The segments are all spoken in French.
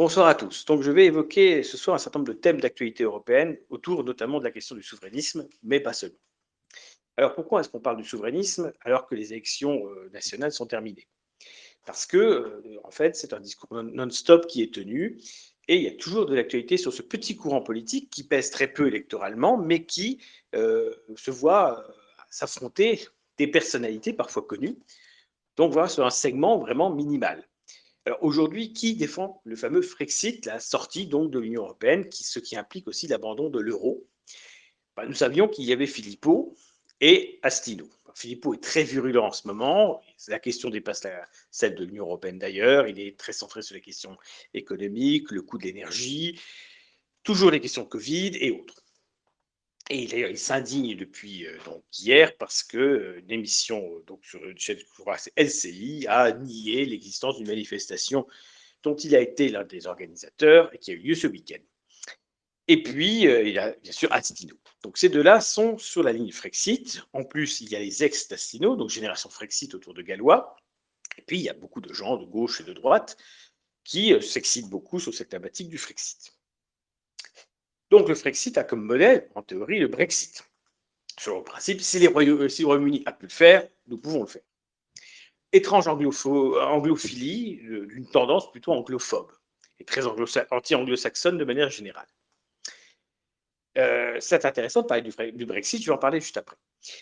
Bonsoir à tous. Donc, je vais évoquer ce soir un certain nombre de thèmes d'actualité européenne autour notamment de la question du souverainisme, mais pas seulement. Alors, pourquoi est-ce qu'on parle du souverainisme alors que les élections nationales sont terminées? Parce que, en fait, c'est un discours non-stop qui est tenu et il y a toujours de l'actualité sur ce petit courant politique qui pèse très peu électoralement, mais qui se voit s'affronter des personnalités parfois connues. Donc, voilà, sur un segment vraiment minimal. Alors aujourd'hui, qui défend le fameux Frexit, la sortie donc de l'Union européenne, ce qui implique aussi l'abandon de l'euro? Nous savions qu'il y avait Philippot et Astino. Philippot est très virulent en ce moment. La question dépasse celle de l'Union européenne d'ailleurs. Il est très centré sur les questions économiques, le coût de l'énergie, toujours les questions Covid et autres. Et il s'indigne depuis donc hier parce que une émission donc sur une chaîne LCI a nié l'existence d'une manifestation dont il a été l'un des organisateurs et qui a eu lieu ce week-end. Et puis, il y a bien sûr Astino. Donc ces deux-là sont sur la ligne Frexit. En plus, il y a les ex-d'Astino, donc génération Frexit autour de Gallois. Et puis, il y a beaucoup de gens de gauche et de droite qui s'excitent beaucoup sur cette thématique du Frexit. Donc le Frexit a comme modèle, en théorie, le Brexit. Sur le principe, si le Royaume-Uni a pu le faire, nous pouvons le faire. Étrange anglophilie, d'une tendance plutôt anglophobe, et très anti-anglo-saxonne de manière générale. C'est intéressant de parler du Brexit, je vais en parler juste après.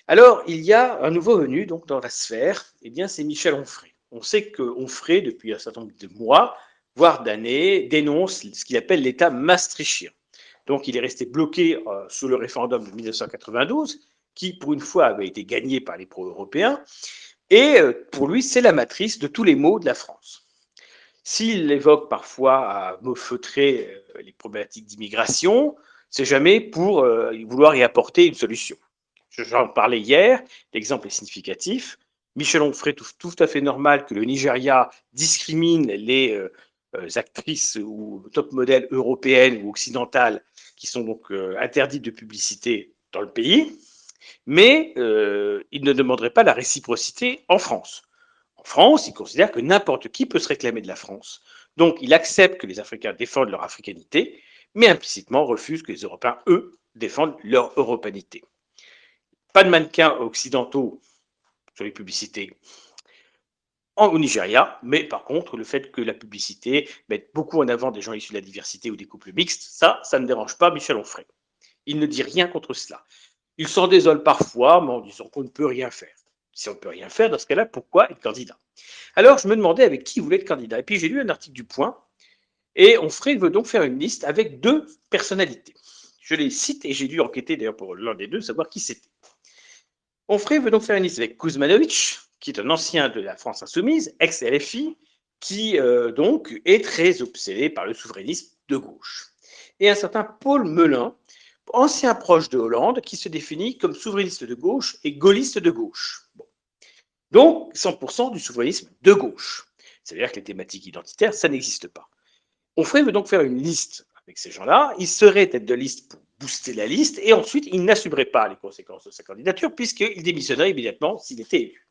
Alors, il y a un nouveau venu donc, dans la sphère, eh bien, c'est Michel Onfray. On sait que Onfray, depuis un certain nombre de mois, voire d'années, dénonce ce qu'il appelle l'État maastrichtien. Donc, il est resté bloqué sous le référendum de 1992, qui, pour une fois, avait été gagné par les pro-européens. Et pour lui, c'est la matrice de tous les maux de la France. S'il évoque parfois à mots feutrés les problématiques d'immigration, c'est jamais pour vouloir y apporter une solution. J'en parlais hier, l'exemple est significatif. Michel Onfray trouve tout à fait normal que le Nigeria discrimine les actrices ou top modèles européennes ou occidentales qui sont donc interdites de publicité dans le pays, mais il ne demanderait pas la réciprocité en France. En France, il considère que n'importe qui peut se réclamer de la France. Donc, il accepte que les Africains défendent leur africanité, mais implicitement refuse que les Européens, eux, défendent leur européanité. Pas de mannequins occidentaux sur les publicités au Nigeria, mais par contre, le fait que la publicité mette beaucoup en avant des gens issus de la diversité ou des couples mixtes, ça ne dérange pas Michel Onfray. Il ne dit rien contre cela. Il s'en désole parfois, mais en disant qu'on ne peut rien faire. Si on ne peut rien faire, dans ce cas-là, pourquoi être candidat? Alors, je me demandais avec qui il voulait être candidat. Et puis, j'ai lu un article du Point, et Onfray veut donc faire une liste avec deux personnalités. Je les cite, et j'ai dû enquêter d'ailleurs pour l'un des deux, savoir qui c'était. Onfray veut donc faire une liste avec Kuzmanovic, qui est un ancien de la France insoumise, ex-LFI, qui donc est très obsédé par le souverainisme de gauche. Et un certain Paul Melun, ancien proche de Hollande, qui se définit comme souverainiste de gauche et gaulliste de gauche. Bon. Donc, 100% du souverainisme de gauche. C'est-à-dire que les thématiques identitaires, ça n'existe pas. Onfray veut donc faire une liste avec ces gens-là. Il serait tête de liste pour booster la liste et ensuite, il n'assumerait pas les conséquences de sa candidature puisqu'il démissionnerait immédiatement s'il était élu.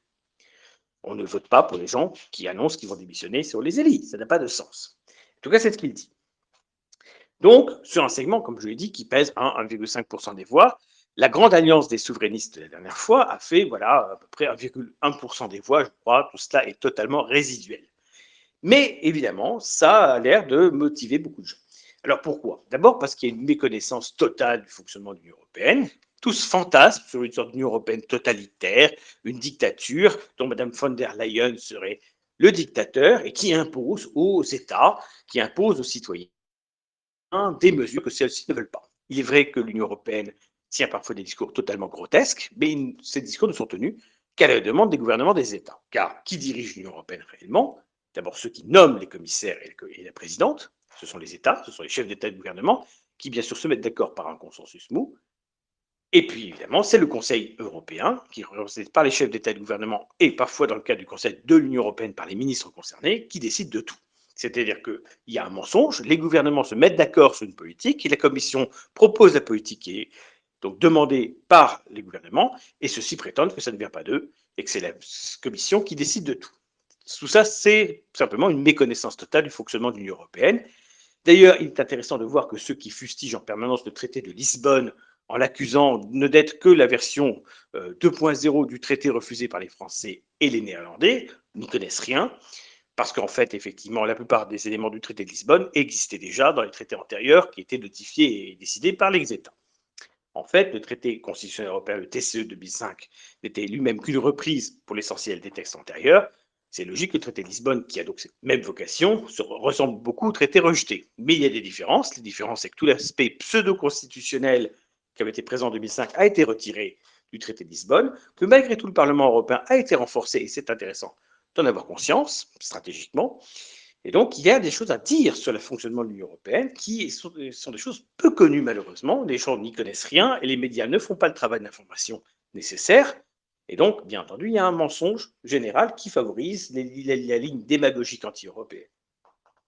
On ne vote pas pour les gens qui annoncent qu'ils vont démissionner sur les élits. Ça n'a pas de sens. En tout cas, c'est ce qu'il dit. Donc, sur un segment, comme je l'ai dit, qui pèse 1,5% des voix, la grande alliance des souverainistes la dernière fois a fait voilà, à peu près 1,1% des voix, je crois. Tout cela est totalement résiduel. Mais évidemment, ça a l'air de motiver beaucoup de gens. Alors pourquoi? D'abord parce qu'il y a une méconnaissance totale du fonctionnement de l'Union européenne. Tous fantasment sur une sorte d'Union européenne totalitaire, une dictature dont Mme von der Leyen serait le dictateur et qui impose aux États, qui impose aux citoyens des mesures que celles-ci ne veulent pas. Il est vrai que l'Union européenne tient parfois des discours totalement grotesques, mais ces discours ne sont tenus qu'à la demande des gouvernements des États. Car qui dirige l'Union européenne réellement? D'abord ceux qui nomment les commissaires et la présidente, ce sont les États, ce sont les chefs d'État et de gouvernement, qui bien sûr se mettent d'accord par un consensus mou. Et puis évidemment, c'est le Conseil européen, qui est représenté par les chefs d'État et de gouvernement, et parfois dans le cadre du Conseil de l'Union européenne par les ministres concernés, qui décident de tout. C'est-à-dire qu'il y a un mensonge, les gouvernements se mettent d'accord sur une politique, et la Commission propose la politique qui est donc demandée par les gouvernements, et ceux-ci prétendent que ça ne vient pas d'eux, et que c'est la Commission qui décide de tout. Tout ça, c'est simplement une méconnaissance totale du fonctionnement de l'Union européenne. D'ailleurs, il est intéressant de voir que ceux qui fustigent en permanence le traité de Lisbonne en l'accusant ne d'être que la version 2.0 du traité refusé par les Français et les Néerlandais, n'y connaissent rien, parce qu'en fait, effectivement, la plupart des éléments du traité de Lisbonne existaient déjà dans les traités antérieurs qui étaient notifiés et décidés par les États. En fait, le traité constitutionnel européen, le TCE 2005, n'était lui-même qu'une reprise pour l'essentiel des textes antérieurs. C'est logique que le traité de Lisbonne, qui a donc cette même vocation, ressemble beaucoup au traité rejeté. Mais il y a des différences. Les différences, c'est que tout l'aspect pseudo-constitutionnel qui avait été présent en 2005 a été retiré du traité de Lisbonne, que malgré tout, le Parlement européen a été renforcé, et c'est intéressant d'en avoir conscience, stratégiquement. Et donc, il y a des choses à dire sur le fonctionnement de l'Union européenne qui sont des choses peu connues, malheureusement. Les gens n'y connaissent rien et les médias ne font pas le travail d'information nécessaire. Et donc, bien entendu, il y a un mensonge général qui favorise la ligne démagogique anti-européenne.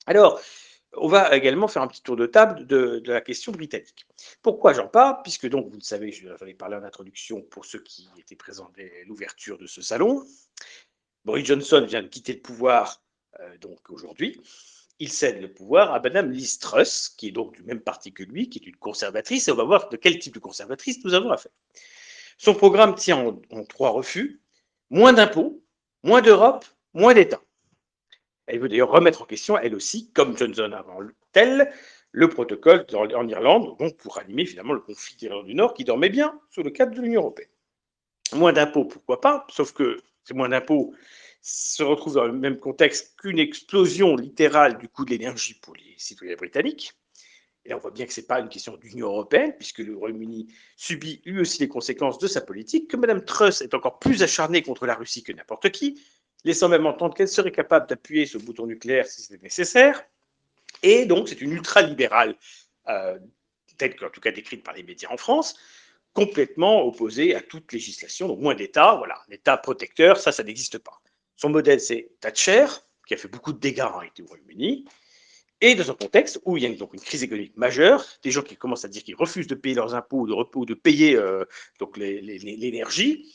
Alors, on va également faire un petit tour de table de la question britannique. Pourquoi j'en parle? Puisque donc, vous le savez, j'en ai parlé en introduction pour ceux qui étaient présents à l'ouverture de ce salon. Boris Johnson vient de quitter le pouvoir donc aujourd'hui. Il cède le pouvoir à Madame Liz Truss, qui est donc du même parti que lui, qui est une conservatrice, et on va voir de quel type de conservatrice nous avons affaire. Son programme tient en 3 refus: moins d'impôts, moins d'Europe, moins d'État. Elle veut d'ailleurs remettre en question, elle aussi, comme Johnson avant elle, le protocole en Irlande, donc pour animer finalement le conflit d'Irlande du Nord qui dormait bien sous le cadre de l'Union européenne. Moins d'impôts, pourquoi pas, sauf que ces moins d'impôts se retrouvent dans le même contexte qu'une explosion littérale du coût de l'énergie pour les citoyens britanniques. Et là, on voit bien que ce n'est pas une question d'Union européenne, puisque le Royaume-Uni subit lui aussi les conséquences de sa politique, que Mme Truss est encore plus acharnée contre la Russie que n'importe qui, laissant même entendre qu'elle serait capable d'appuyer sur le bouton nucléaire si c'était nécessaire. Et donc, c'est une ultra-libérale, telle qu'en tout cas décrite par les médias en France, complètement opposée à toute législation, donc moins d'État, voilà, l'État protecteur, ça n'existe pas. Son modèle, c'est Thatcher, qui a fait beaucoup de dégâts en réalité au Royaume-Uni, et dans un contexte où il y a donc une crise économique majeure, des gens qui commencent à dire qu'ils refusent de payer leurs impôts ou de payer donc l'énergie,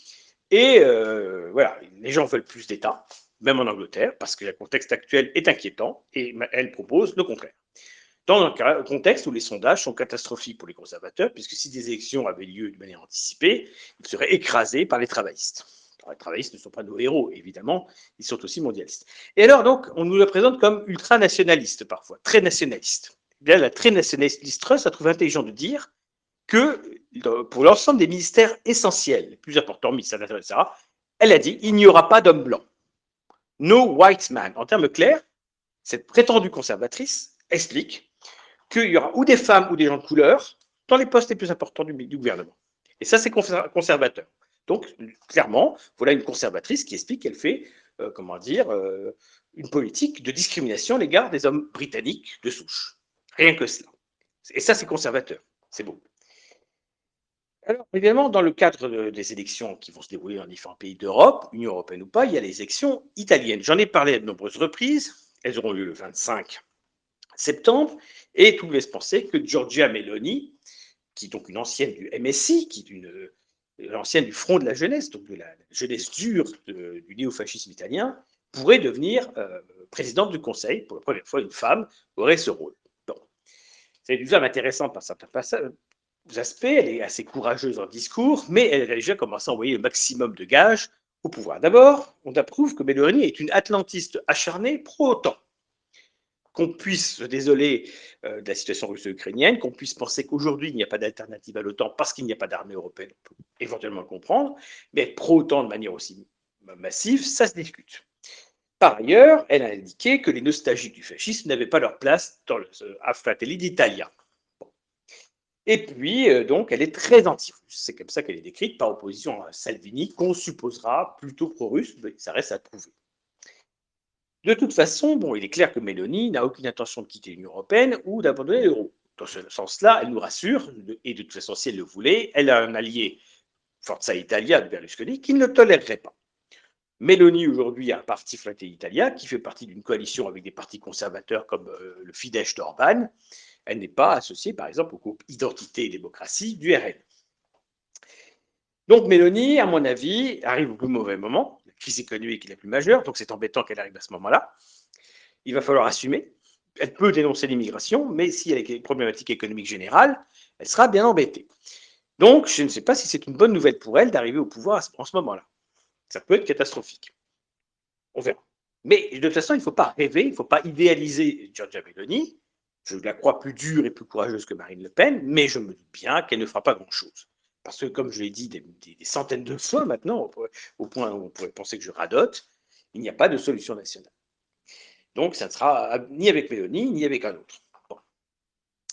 et voilà, les gens veulent plus d'État, même en Angleterre, parce que le contexte actuel est inquiétant, et elle propose le contraire. Dans un contexte où les sondages sont catastrophiques pour les conservateurs, puisque si des élections avaient lieu de manière anticipée, ils seraient écrasés par les travaillistes. Alors, les travaillistes ne sont pas nos héros, évidemment, ils sont aussi mondialistes. Et alors, donc, on nous le présente comme ultranationaliste parfois, très nationaliste. Bien, la très nationaliste Truss a trouvé intelligent de dire que pour l'ensemble des ministères essentiels, les plus importants, ministères de l'Intérieur, etc., elle a dit il n'y aura pas d'homme blanc. No white man. En termes clairs, cette prétendue conservatrice explique qu'il y aura ou des femmes ou des gens de couleur dans les postes les plus importants du gouvernement. Et ça, c'est conservateur. Donc, clairement, voilà une conservatrice qui explique qu'elle fait, comment dire, une politique de discrimination à l'égard des hommes britanniques de souche. Rien que cela. Et ça, c'est conservateur. C'est beau. Alors, évidemment, dans le cadre des élections qui vont se dérouler dans différents pays d'Europe, Union européenne ou pas, il y a les élections italiennes. J'en ai parlé à de nombreuses reprises. Elles auront lieu le 25 septembre, et tout laisse penser que Giorgia Meloni, qui est donc une ancienne du MSI, qui est l'ancienne du Front de la jeunesse, donc de la jeunesse dure du néofascisme italien, pourrait devenir présidente du Conseil. Pour la première fois, une femme aurait ce rôle. Bon. C'est une femme intéressante par certains aspects, elle est assez courageuse en discours, mais elle a déjà commencé à envoyer le maximum de gages au pouvoir. D'abord, on approuve que Meloni est une atlantiste acharnée pro-OTAN. Qu'on puisse se désoler de la situation russo-ukrainienne, qu'on puisse penser qu'aujourd'hui, il n'y a pas d'alternative à l'OTAN parce qu'il n'y a pas d'armée européenne, on peut éventuellement le comprendre, mais être pro-OTAN de manière aussi massive, ça se discute. Par ailleurs, elle a indiqué que les nostalgiques du fascisme n'avaient pas leur place dans le Fratelli d'Italia. Bon. Et puis, donc, elle est très anti-russe. C'est comme ça qu'elle est décrite, par opposition à Salvini, qu'on supposera plutôt pro-russe, mais ça reste à prouver. De toute façon, bon, il est clair que Meloni n'a aucune intention de quitter l'Union européenne ou d'abandonner l'euro. Dans ce sens-là, elle nous rassure, et de toute façon, si elle le voulait, elle a un allié, Forza Italia de Berlusconi, qui ne le tolérerait pas. Meloni, aujourd'hui, a un parti Fratelli Italia qui fait partie d'une coalition avec des partis conservateurs comme le Fidesz d'Orban. Elle n'est pas associée, par exemple, au groupe Identité et Démocratie du RN. Donc Meloni, à mon avis, arrive au plus mauvais moment. La crise économique est la plus majeure, donc c'est embêtant qu'elle arrive à ce moment-là. Il va falloir assumer. elle peut dénoncer l'immigration, mais si elle a des problématiques économiques générales, elle sera bien embêtée. Donc, je ne sais pas si c'est une bonne nouvelle pour elle d'arriver au pouvoir en ce moment-là. Ça peut être catastrophique. On verra. Mais de toute façon, il ne faut pas rêver, il ne faut pas idéaliser Giorgia Meloni. Je la crois plus dure et plus courageuse que Marine Le Pen, mais je me doute bien qu'elle ne fera pas grand-chose. Parce que, comme je l'ai dit des centaines de fois maintenant, au point où on pourrait penser que je radote, il n'y a pas de solution nationale. Donc, ça ne sera ni avec Meloni, ni avec un autre. Bon.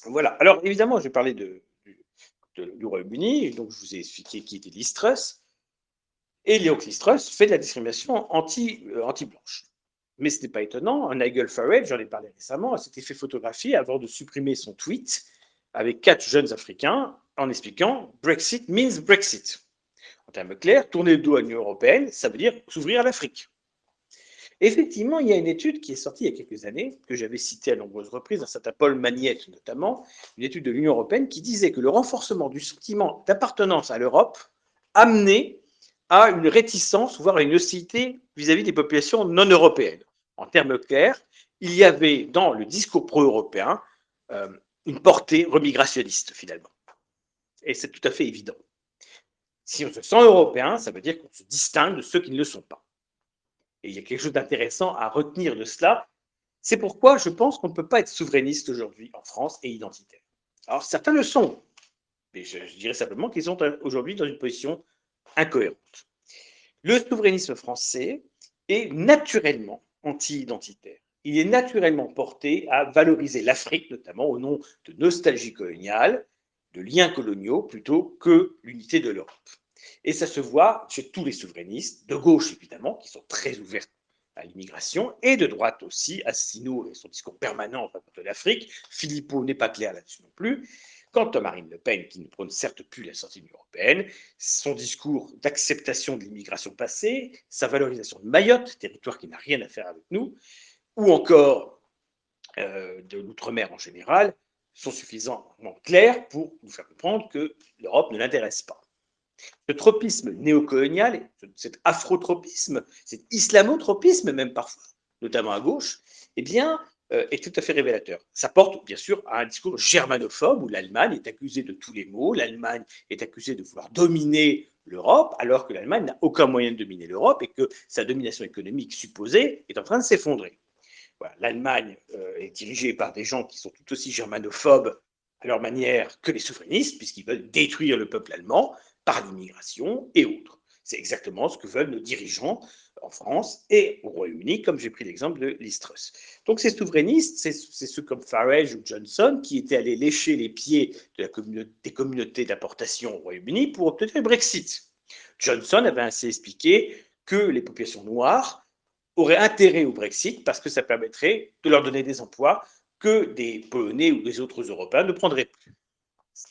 Voilà. Alors, évidemment, je vais parler du Royaume-Uni. Donc, je vous ai expliqué qui était Liz Truss. Et Liz Truss fait de la discrimination anti-blanche. Mais ce n'est pas étonnant. Nigel Farage, j'en ai parlé récemment, s'était fait photographier avant de supprimer son tweet avec 4 jeunes Africains en expliquant Brexit means Brexit. En termes clairs, tourner le dos à l'Union européenne, ça veut dire s'ouvrir à l'Afrique. Effectivement, il y a une étude qui est sortie il y a quelques années, que j'avais citée à nombreuses reprises, un certain Paul Magnette notamment, une étude de l'Union européenne qui disait que le renforcement du sentiment d'appartenance à l'Europe amenait à une réticence, voire à une hostilité vis-à-vis des populations non européennes. En termes clairs, il y avait dans le discours pro-européen une portée remigrationniste finalement. Et c'est tout à fait évident. Si on se sent européen, ça veut dire qu'on se distingue de ceux qui ne le sont pas. Et il y a quelque chose d'intéressant à retenir de cela. C'est pourquoi je pense qu'on ne peut pas être souverainiste aujourd'hui en France et identitaire. Alors certains le sont, mais je dirais simplement qu'ils sont aujourd'hui dans une position incohérente. Le souverainisme français est naturellement anti-identitaire. Il est naturellement porté à valoriser l'Afrique, notamment au nom de nostalgie coloniale, de liens coloniaux, plutôt que l'unité de l'Europe. Et ça se voit chez tous les souverainistes, de gauche évidemment, qui sont très ouverts à l'immigration, et de droite aussi, Asselineau et son discours permanent en faveur de l'Afrique. Philippot n'est pas clair là-dessus non plus. Quant à Marine Le Pen, qui ne prône certes plus la sortie de l'Union européenne, son discours d'acceptation de l'immigration passée, sa valorisation de Mayotte, territoire qui n'a rien à faire avec nous, ou encore de l'outre-mer en général, sont suffisamment clairs pour nous faire comprendre que l'Europe ne l'intéresse pas. Ce tropisme néocolonial, cet afrotropisme, cet islamotropisme même parfois, notamment à gauche, eh bien, est tout à fait révélateur. Ça porte bien sûr à un discours germanophobe où l'Allemagne est accusée de tous les maux, l'Allemagne est accusée de vouloir dominer l'Europe, alors que l'Allemagne n'a aucun moyen de dominer l'Europe et que sa domination économique supposée est en train de s'effondrer. Voilà, l'Allemagne est dirigée par des gens qui sont tout aussi germanophobes à leur manière que les souverainistes, puisqu'ils veulent détruire le peuple allemand par l'immigration et autres. C'est exactement ce que veulent nos dirigeants en France et au Royaume-Uni, comme j'ai pris l'exemple de Liz Truss. Donc ces souverainistes, c'est ceux comme Farage ou Johnson qui étaient allés lécher les pieds des communautés d'importation au Royaume-Uni pour obtenir le Brexit. Johnson avait ainsi expliqué que les populations noires auraient intérêt au Brexit parce que ça permettrait de leur donner des emplois que des Polonais ou des autres Européens ne prendraient plus.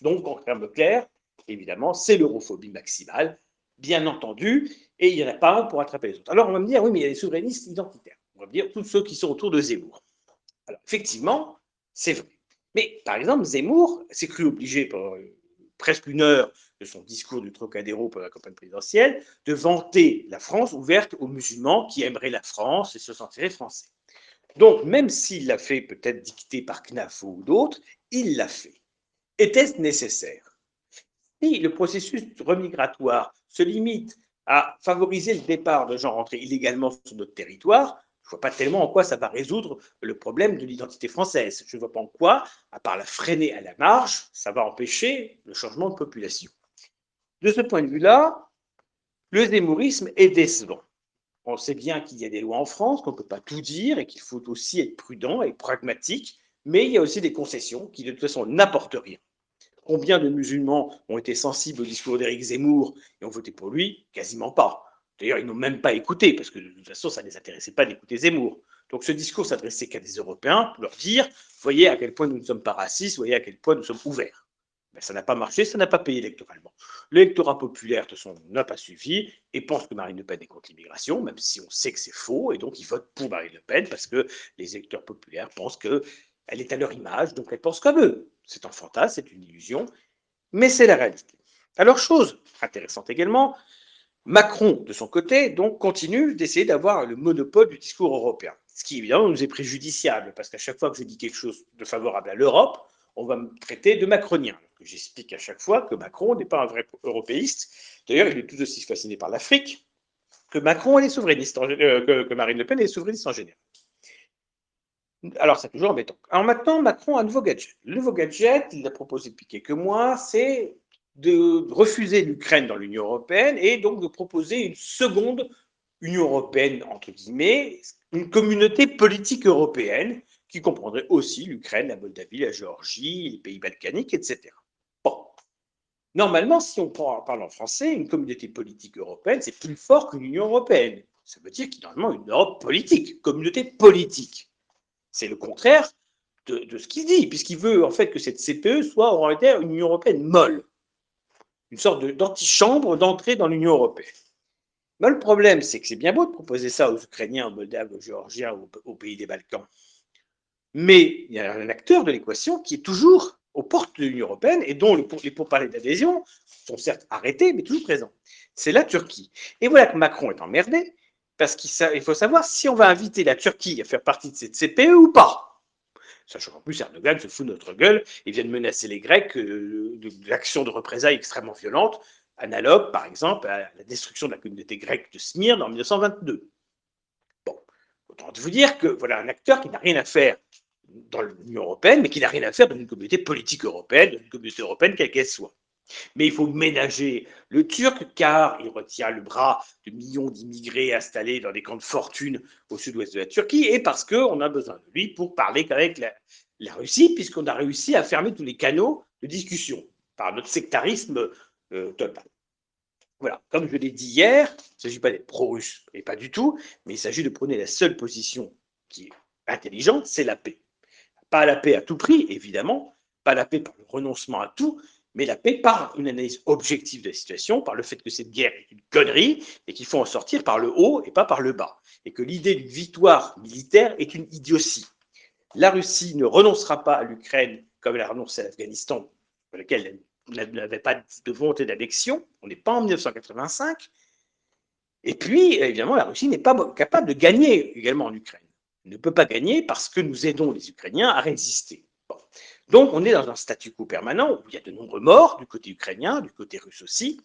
Donc, en termes clairs, évidemment, c'est l'europhobie maximale, bien entendu, et il n'y en a pas un pour attraper les autres. Alors, on va me dire, oui, mais il y a les souverainistes identitaires. On va me dire tous ceux qui sont autour de Zemmour. Alors, effectivement, c'est vrai. Mais, par exemple, Zemmour s'est cru obligé pendant presque une heure de son discours du Trocadéro pendant la campagne présidentielle de vanter la France ouverte aux musulmans qui aimeraient la France et se sentiraient français. Donc, même s'il l'a fait peut-être dicté par CNAFO ou d'autres, il l'a fait. Était-ce nécessaire? Si le processus remigratoire se limite à favoriser le départ de gens rentrés illégalement sur notre territoire, je ne vois pas tellement en quoi ça va résoudre le problème de l'identité française. Je ne vois pas en quoi, à part la freiner à la marge, ça va empêcher le changement de population. De ce point de vue-là, le zémourisme est décevant. On sait bien qu'il y a des lois en France, qu'on ne peut pas tout dire et qu'il faut aussi être prudent et pragmatique, mais il y a aussi des concessions qui de toute façon n'apportent rien. Combien de musulmans ont été sensibles au discours d'Éric Zemmour et ont voté pour lui? Quasiment pas. D'ailleurs, ils n'ont même pas écouté, parce que de toute façon, ça ne les intéressait pas d'écouter Zemmour. Donc ce discours s'adressait qu'à des Européens pour leur dire, voyez à quel point nous ne sommes pas racistes, voyez à quel point nous sommes ouverts. Mais ça n'a pas marché, ça n'a pas payé électoralement. L'électorat populaire, de toute façon, n'a pas suivi et pense que Marine Le Pen est contre l'immigration, même si on sait que c'est faux, et donc ils votent pour Marine Le Pen parce que les électeurs populaires pensent qu'elle est à leur image, donc elle pense comme eux. C'est un fantasme, c'est une illusion, mais c'est la réalité. Alors, chose intéressante également, Macron, de son côté, donc, continue d'essayer d'avoir le monopole du discours européen. Ce qui, évidemment, nous est préjudiciable, parce qu'à chaque fois que je dis quelque chose de favorable à l'Europe, on va me traiter de macronien. J'explique à chaque fois que Macron n'est pas un vrai européiste. D'ailleurs, il est tout aussi fasciné par l'Afrique que Macron est souverainiste, que Marine Le Pen est souverainiste en général. Alors, c'est toujours embêtant. Alors maintenant, Macron a un nouveau gadget. Le nouveau gadget, il l'a proposé depuis quelques mois, c'est de refuser l'Ukraine dans l'Union européenne et donc de proposer une seconde Union européenne, entre guillemets, une communauté politique européenne qui comprendrait aussi l'Ukraine, la Moldavie, la Géorgie, les pays balkaniques, etc. Bon. Normalement, si on parle en français, une communauté politique européenne, c'est plus fort qu'une Union européenne. Ça veut dire qu'il y a normalement une Europe politique, communauté politique. C'est le contraire de ce qu'il dit, puisqu'il veut en fait que cette CPE soit en réalité une Union européenne molle, une sorte d'antichambre d'entrée dans l'Union européenne. Mais le problème, c'est que c'est bien beau de proposer ça aux Ukrainiens, aux Moldaves, aux Géorgiens, aux pays des Balkans. Mais il y a un acteur de l'équation qui est toujours aux portes de l'Union européenne et dont les pourparlers d'adhésion sont certes arrêtés, mais toujours présents. C'est la Turquie. Et voilà que Macron est emmerdé, parce qu'il faut savoir si on va inviter la Turquie à faire partie de cette CPE ou pas. Sachant qu'en plus, Erdogan se fout de notre gueule et vient de menacer les Grecs d'actions de représailles extrêmement violentes, analogues, par exemple, à la destruction de la communauté grecque de Smyrne en 1922. Bon, autant vous dire que voilà un acteur qui n'a rien à faire dans l'Union européenne, mais qui n'a rien à faire dans une communauté politique européenne, dans une communauté européenne quelle qu'elle soit. Mais il faut ménager le Turc car il retient le bras de millions d'immigrés installés dans des camps de fortune au sud-ouest de la Turquie et parce qu'on a besoin de lui pour parler avec la Russie, puisqu'on a réussi à fermer tous les canaux de discussion par notre sectarisme total. Voilà, comme je l'ai dit hier, il ne s'agit pas d'être pro-russe, et pas du tout, mais il s'agit de prôner la seule position qui est intelligente, c'est la paix. Pas la paix à tout prix, évidemment, pas la paix par le renoncement à tout, mais la paix par une analyse objective de la situation, par le fait que cette guerre est une connerie et qu'il faut en sortir par le haut et pas par le bas, et que l'idée d'une victoire militaire est une idiotie. La Russie ne renoncera pas à l'Ukraine comme elle a renoncé à l'Afghanistan, pour lequel elle n'avait pas de volonté d'annexion, on n'est pas en 1985, et puis, évidemment, la Russie n'est pas capable de gagner également en Ukraine. Elle ne peut pas gagner parce que nous aidons les Ukrainiens à résister. Bon. Donc, on est dans un statu quo permanent où il y a de nombreux morts du côté ukrainien, du côté russe aussi,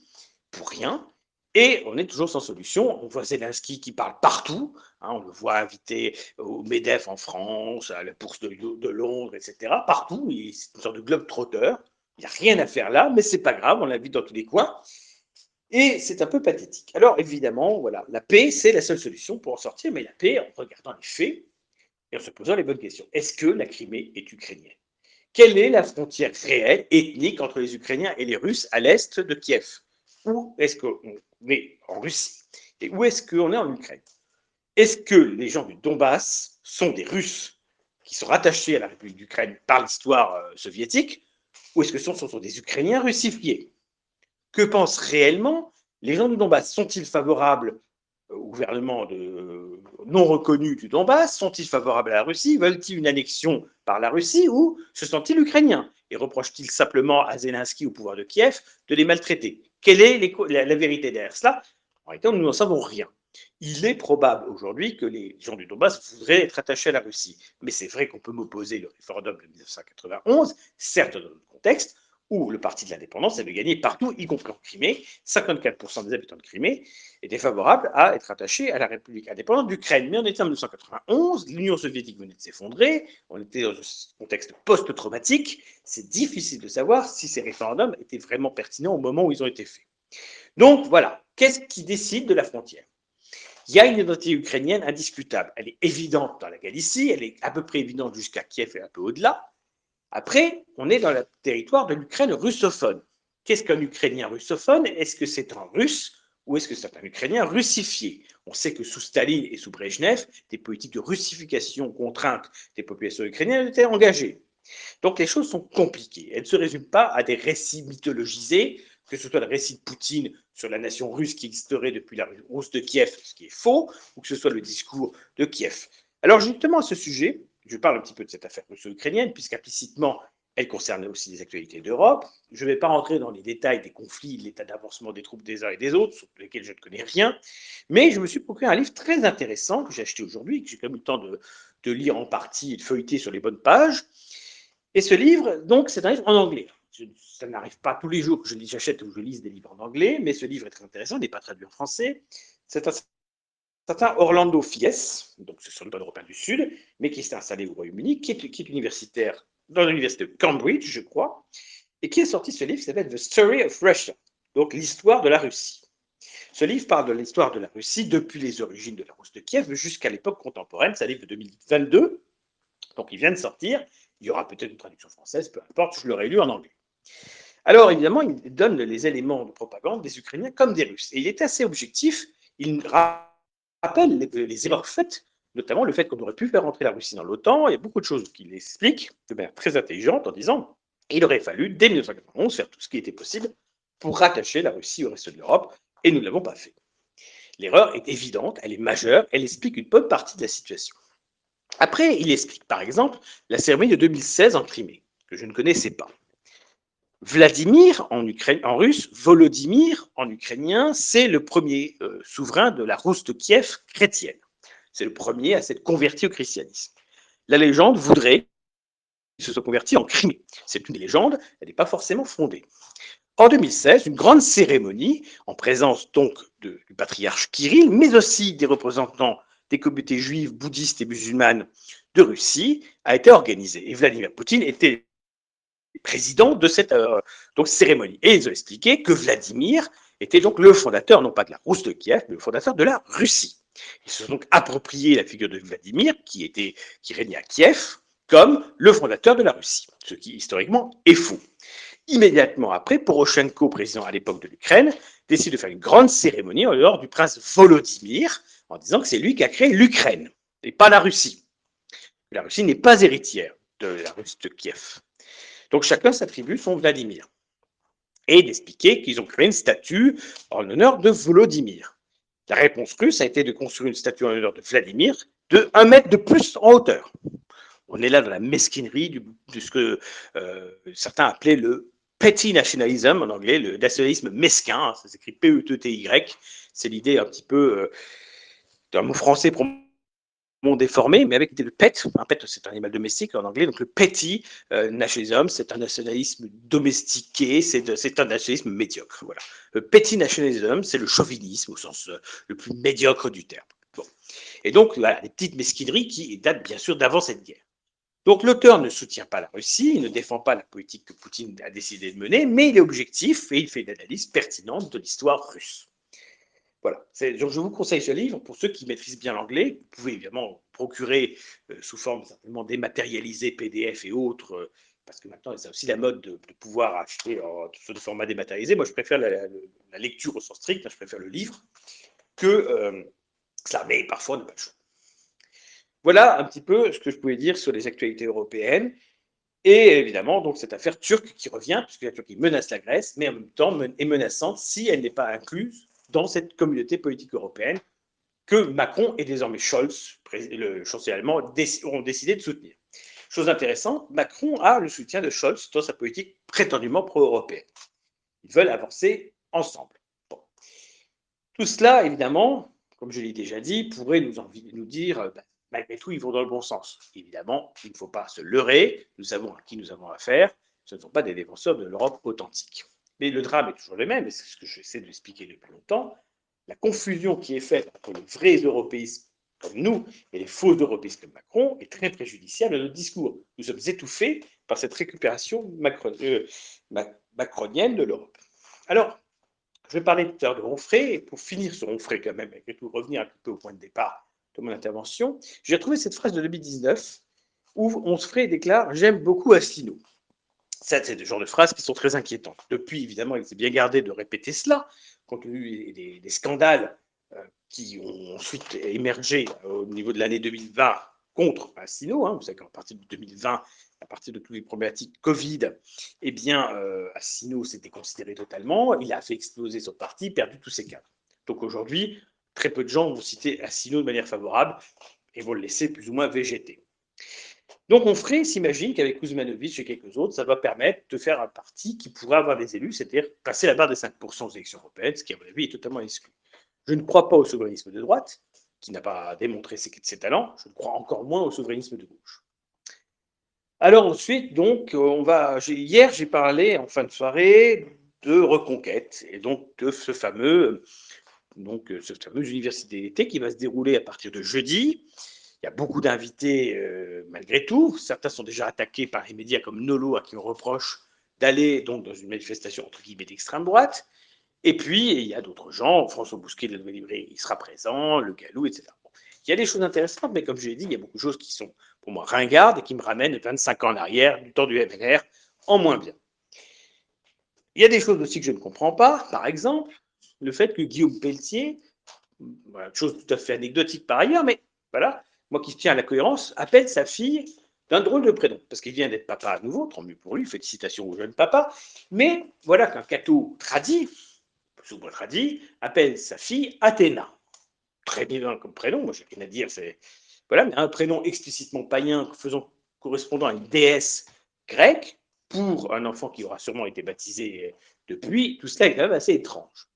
pour rien. Et on est toujours sans solution. On voit Zelensky qui parle partout. Hein, on le voit invité au MEDEF en France, à la bourse de Londres, etc. Partout. C'est une sorte de globe-trotteur. Il n'y a rien à faire là, mais c'est pas grave. On l'invite dans tous les coins. Et c'est un peu pathétique. Alors évidemment, voilà, la paix, c'est la seule solution pour en sortir, mais la paix en regardant les faits et en se posant les bonnes questions. Est-ce que la Crimée est ukrainienne? Quelle est la frontière réelle, ethnique, entre les Ukrainiens et les Russes à l'est de Kiev? Où est-ce qu'on est en Russie? Et où est-ce qu'on est en Ukraine? Est-ce que les gens du Donbass sont des Russes qui sont rattachés à la République d'Ukraine par l'histoire soviétique, ou est-ce que ce sont des Ukrainiens russifiés? Que pensent réellement les gens du Donbass? Sont-ils favorables au gouvernement non reconnu du Donbass? Sont-ils favorables à la Russie? Veulent-ils une annexion par la Russie ou se sentent-ils ukrainiens? Et reprochent-ils simplement à Zelensky, au pouvoir de Kiev, de les maltraiter? Quelle est la vérité derrière cela? En réalité, nous n'en savons rien. Il est probable aujourd'hui que les gens du Donbass voudraient être attachés à la Russie. Mais c'est vrai qu'on peut m'opposer le référendum de 1991, certes dans notre contexte, où le parti de l'indépendance avait gagné partout, y compris en Crimée. 54% des habitants de Crimée étaient favorables à être attachés à la République indépendante d'Ukraine. Mais on était en 1991, l'Union soviétique venait de s'effondrer, on était dans un contexte post-traumatique. C'est difficile de savoir si ces référendums étaient vraiment pertinents au moment où ils ont été faits. Donc voilà, qu'est-ce qui décide de la frontière? Il y a une identité ukrainienne indiscutable. Elle est évidente dans la Galicie, elle est à peu près évidente jusqu'à Kiev et un peu au-delà. Après, on est dans le territoire de l'Ukraine russophone. Qu'est-ce qu'un Ukrainien russophone? Est-ce que c'est un Russe ou est-ce que c'est un Ukrainien russifié? On sait que sous Staline et sous Brejnev, des politiques de russification contraintes des populations ukrainiennes étaient engagées. Donc les choses sont compliquées. Elles ne se résument pas à des récits mythologisés, que ce soit le récit de Poutine sur la nation russe qui existerait depuis la Rousse de Kiev, ce qui est faux, ou que ce soit le discours de Kiev. Alors justement à ce sujet, je parle un petit peu de cette affaire russo-ukrainienne, puisqu'implicitement, Elle concerne aussi les actualités d'Europe. Je ne vais pas rentrer dans les détails des conflits, de l'état d'avancement des troupes des uns et des autres, sur lesquels je ne connais rien, mais je me suis procuré un livre très intéressant que j'ai acheté aujourd'hui, que j'ai quand même eu le temps de lire en partie et de feuilleter sur les bonnes pages. Et ce livre, donc, c'est un livre en anglais. Ça n'arrive pas tous les jours que j'achète ou je lise des livres en anglais, mais ce livre est très intéressant, il n'est pas traduit en français. C'est un certain Orlando Fies, donc c'est sans doute un Européen du Sud, mais qui s'est installé au Royaume-Uni, qui est universitaire dans l'université de Cambridge, je crois, et qui a sorti ce livre qui s'appelle The Story of Russia, donc l'histoire de la Russie. Ce livre parle de l'histoire de la Russie depuis les origines de la Russe de Kiev jusqu'à l'époque contemporaine. C'est un livre de 2022, donc il vient de sortir. Il y aura peut-être une traduction française, peu importe, je l'aurai lu en anglais. Alors évidemment, il donne les éléments de propagande des Ukrainiens comme des Russes. Et il est assez objectif. Il rappelle les erreurs faites, notamment le fait qu'on aurait pu faire entrer la Russie dans l'OTAN. Il y a beaucoup de choses qu'il explique de manière très intelligente en disant qu'il aurait fallu, dès 1991, faire tout ce qui était possible pour rattacher la Russie au reste de l'Europe, et nous ne l'avons pas fait. L'erreur est évidente, elle est majeure, elle explique une bonne partie de la situation. Après, il explique, par exemple, la cérémonie de 2016 en Crimée, que je ne connaissais pas. Vladimir en russe, Volodymyr en ukrainien, c'est le premier souverain de la Rousse de Kiev chrétienne. C'est le premier à s'être converti au christianisme. La légende voudrait qu'il se soit converti en Crimée. C'est une légende, elle n'est pas forcément fondée. En 2016, une grande cérémonie, en présence donc du patriarche Kirill, mais aussi des représentants des communautés juives, bouddhistes et musulmanes de Russie, a été organisée. Et Vladimir Poutine était président de cette donc, cérémonie. Et ils ont expliqué que Vladimir était donc le fondateur, non pas de la Rousse de Kiev, mais le fondateur de la Russie. Ils se sont donc approprié la figure de Vladimir, qui régnait à Kiev, comme le fondateur de la Russie, ce qui historiquement est faux. Immédiatement après, Poroshenko, président à l'époque de l'Ukraine, décide de faire une grande cérémonie en l'honneur du prince Volodymyr, en disant que c'est lui qui a créé l'Ukraine, et pas la Russie. La Russie n'est pas héritière de la Russie de Kiev. Donc chacun s'attribue son Vladimir. Et d'expliquer qu'ils ont créé une statue en l'honneur de Volodymyr. La réponse russe a été de construire une statue en l'honneur de Vladimir de 1 mètre de plus en hauteur. On est là dans la mesquinerie de ce que certains appelaient le petty nationalism en anglais, le nationalisme mesquin, ça s'écrit P-E-T-T-Y. C'est l'idée un petit peu d'un mot français pour déformé, mais avec le pet. Un pet, c'est un animal domestique en anglais. Donc le petty nationalism, c'est un nationalisme domestiqué, c'est un nationalisme médiocre. Voilà. Le petty nationalism, c'est le chauvinisme au sens le plus médiocre du terme. Bon. Et donc, voilà, des petites mesquineries qui datent bien sûr d'avant cette guerre. Donc l'auteur ne soutient pas la Russie, il ne défend pas la politique que Poutine a décidé de mener, mais il est objectif et il fait une analyse pertinente de l'histoire russe. Voilà. Donc je vous conseille ce livre pour ceux qui maîtrisent bien l'anglais. Vous pouvez évidemment procurer sous forme certainement dématérialisée, PDF et autres, parce que maintenant c'est aussi la mode de pouvoir acheter sous des formats dématérialisés. Moi je préfère la lecture au sens strict, je préfère le livre que ça, mais parfois on n'a pas le choix. Voilà un petit peu ce que je pouvais dire sur les actualités européennes. Et évidemment, donc cette affaire turque qui revient, puisque la Turquie menace la Grèce, mais en même temps est menaçante si elle n'est pas incluse dans cette communauté politique européenne que Macron et désormais Scholz, le chancelier allemand, auront décidé de soutenir. Chose intéressante, Macron a le soutien de Scholz dans sa politique prétendument pro-européenne. Ils veulent avancer ensemble. Bon. Tout cela, évidemment, comme je l'ai déjà dit, pourrait nous dire malgré tout, ils vont dans le bon sens. Évidemment, il ne faut pas se leurrer. Nous savons à qui nous avons affaire. Ce ne sont pas des défenseurs de l'Europe authentique. Mais le drame est toujours le même, et c'est ce que j'essaie de expliquer depuis longtemps. La confusion qui est faite entre les vrais européistes comme nous et les faux européistes comme Macron est très préjudiciable à notre discours. Nous sommes étouffés par cette récupération macronienne de l'Europe. Alors, je vais parler tout à l'heure de Onfray, et pour finir sur Onfray quand même, et tout revenir un peu au point de départ de mon intervention, j'ai trouvé cette phrase de 2019 où Onfray déclare « J'aime beaucoup Asselineau ». Ça, c'est des genres de phrases qui sont très inquiétantes. Depuis, évidemment, il s'est bien gardé de répéter cela, compte tenu des scandales qui ont ensuite émergé au niveau de l'année 2020 contre Asselineau. Vous savez qu'à partir de 2020, à partir de toutes les problématiques Covid, eh bien, Asselineau s'est déconsidéré totalement. Il a fait exploser son parti, perdu tous ses cadres. Donc aujourd'hui, très peu de gens vont citer Asselineau de manière favorable et vont le laisser plus ou moins végéter. Donc Onfray s'imagine qu'avec Kuzmanovic et quelques autres, ça va permettre de faire un parti qui pourrait avoir des élus, c'est-à-dire passer la barre des 5% aux élections européennes, ce qui, à mon avis, est totalement exclu. Je ne crois pas au souverainisme de droite, qui n'a pas démontré ses talents. Je ne crois encore moins au souverainisme de gauche. Alors ensuite, donc, hier, j'ai parlé en fin de soirée de Reconquête, et donc de ce fameux université d'été qui va se dérouler à partir de jeudi. Il y a beaucoup d'invités malgré tout. Certains sont déjà attaqués par les médias comme Nolo, à qui on reproche d'aller donc dans une manifestation entre guillemets d'extrême droite. Et puis, il y a d'autres gens. François Bousquet de la Nouvelle Librairie, il sera présent, Le Gallou, etc. Bon. Il y a des choses intéressantes, mais comme je l'ai dit, il y a beaucoup de choses qui sont pour moi ringardes et qui me ramènent 25 ans en arrière, du temps du MNR, en moins bien. Il y a des choses aussi que je ne comprends pas. Par exemple, le fait que Guillaume Pelletier, voilà, chose tout à fait anecdotique par ailleurs, mais voilà, moi qui tiens à la cohérence, appelle sa fille d'un drôle de prénom, parce qu'il vient d'être papa à nouveau, tant mieux pour lui, félicitations au jeune papa, mais voilà qu'un catho tradit, souvent tradit, appelle sa fille Athéna. Très bien comme prénom, moi j'ai rien à dire, c'est voilà, mais un prénom explicitement païen correspondant à une déesse grecque pour un enfant qui aura sûrement été baptisé depuis, tout cela est quand même assez étrange.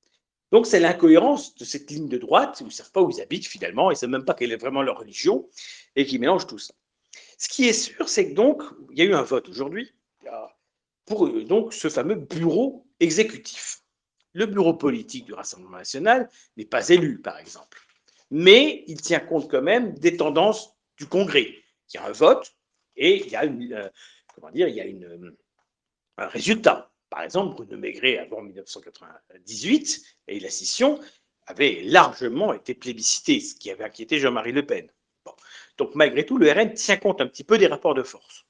Donc c'est l'incohérence de cette ligne de droite, ils ne savent pas où ils habitent finalement, ils ne savent même pas quelle est vraiment leur religion, et qui mélangent tout ça. Ce qui est sûr, c'est que donc, il y a eu un vote aujourd'hui pour donc ce fameux bureau exécutif. Le bureau politique du Rassemblement national n'est pas élu, par exemple, mais il tient compte quand même des tendances du Congrès. Il y a un vote et il y a un résultat. Par exemple, Bruno Maigret, avant 1998, et la scission, avait largement été plébiscité, ce qui avait inquiété Jean-Marie Le Pen. Bon. Donc, malgré tout, le RN tient compte un petit peu des rapports de force.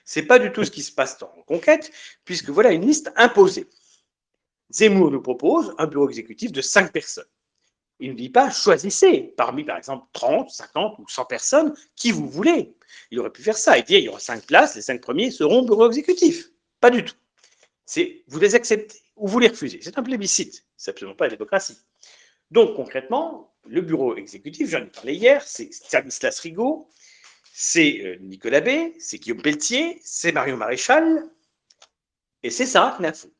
Ce n'est pas du tout ce qui se passe en Reconquête, puisque voilà une liste imposée. Zemmour nous propose un bureau exécutif de 5 personnes. Il ne dit pas choisissez parmi, par exemple, 30, 50 ou 100 personnes qui vous voulez. Il aurait pu faire ça et dire il y aura 5 places, les 5 premiers seront bureau exécutif. Pas du tout. C'est vous les acceptez ou vous les refusez. C'est un plébiscite. C'est absolument pas la démocratie. Donc concrètement, le bureau exécutif, j'en ai parlé hier, c'est Stanislas Rigaud, c'est Nicolas B, c'est Guillaume Pelletier, c'est Marion Maréchal et c'est Sarah Knafou.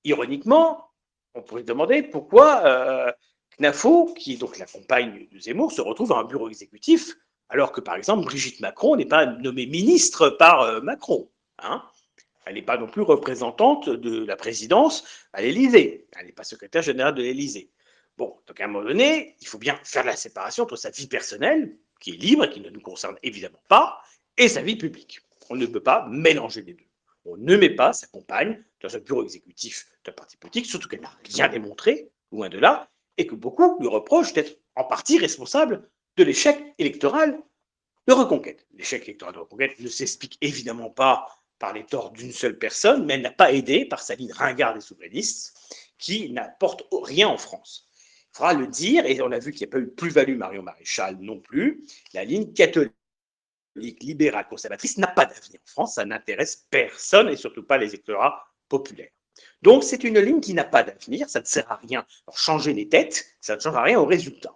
Ironiquement, on pourrait se demander pourquoi Knafou, qui est donc la compagne de Zemmour, se retrouve à un bureau exécutif, alors que par exemple Brigitte Macron n'est pas nommée ministre par Macron. Hein. Elle n'est pas non plus représentante de la présidence à l'Élysée. Elle n'est pas secrétaire générale de l'Élysée. Bon, donc à un moment donné, il faut bien faire la séparation entre sa vie personnelle, qui est libre et qui ne nous concerne évidemment pas, et sa vie publique. On ne peut pas mélanger les deux. On ne met pas sa compagne dans un bureau exécutif d'un parti politique, surtout qu'elle n'a rien démontré, loin de là, et que beaucoup lui reprochent d'être en partie responsable de l'échec électoral de Reconquête. L'échec électoral de Reconquête ne s'explique évidemment pas par les torts d'une seule personne, mais elle n'a pas aidé par sa ligne ringarde et souverainiste qui n'apporte rien en France. Il faudra le dire, et on a vu qu'il n'y a pas eu de plus-value Marion Maréchal non plus. La ligne catholique, libérale, conservatrice n'a pas d'avenir en France, ça n'intéresse personne et surtout pas les électorats populaires. Donc c'est une ligne qui n'a pas d'avenir, ça ne sert à rien. Alors, changer les têtes, ça ne change à rien au résultat.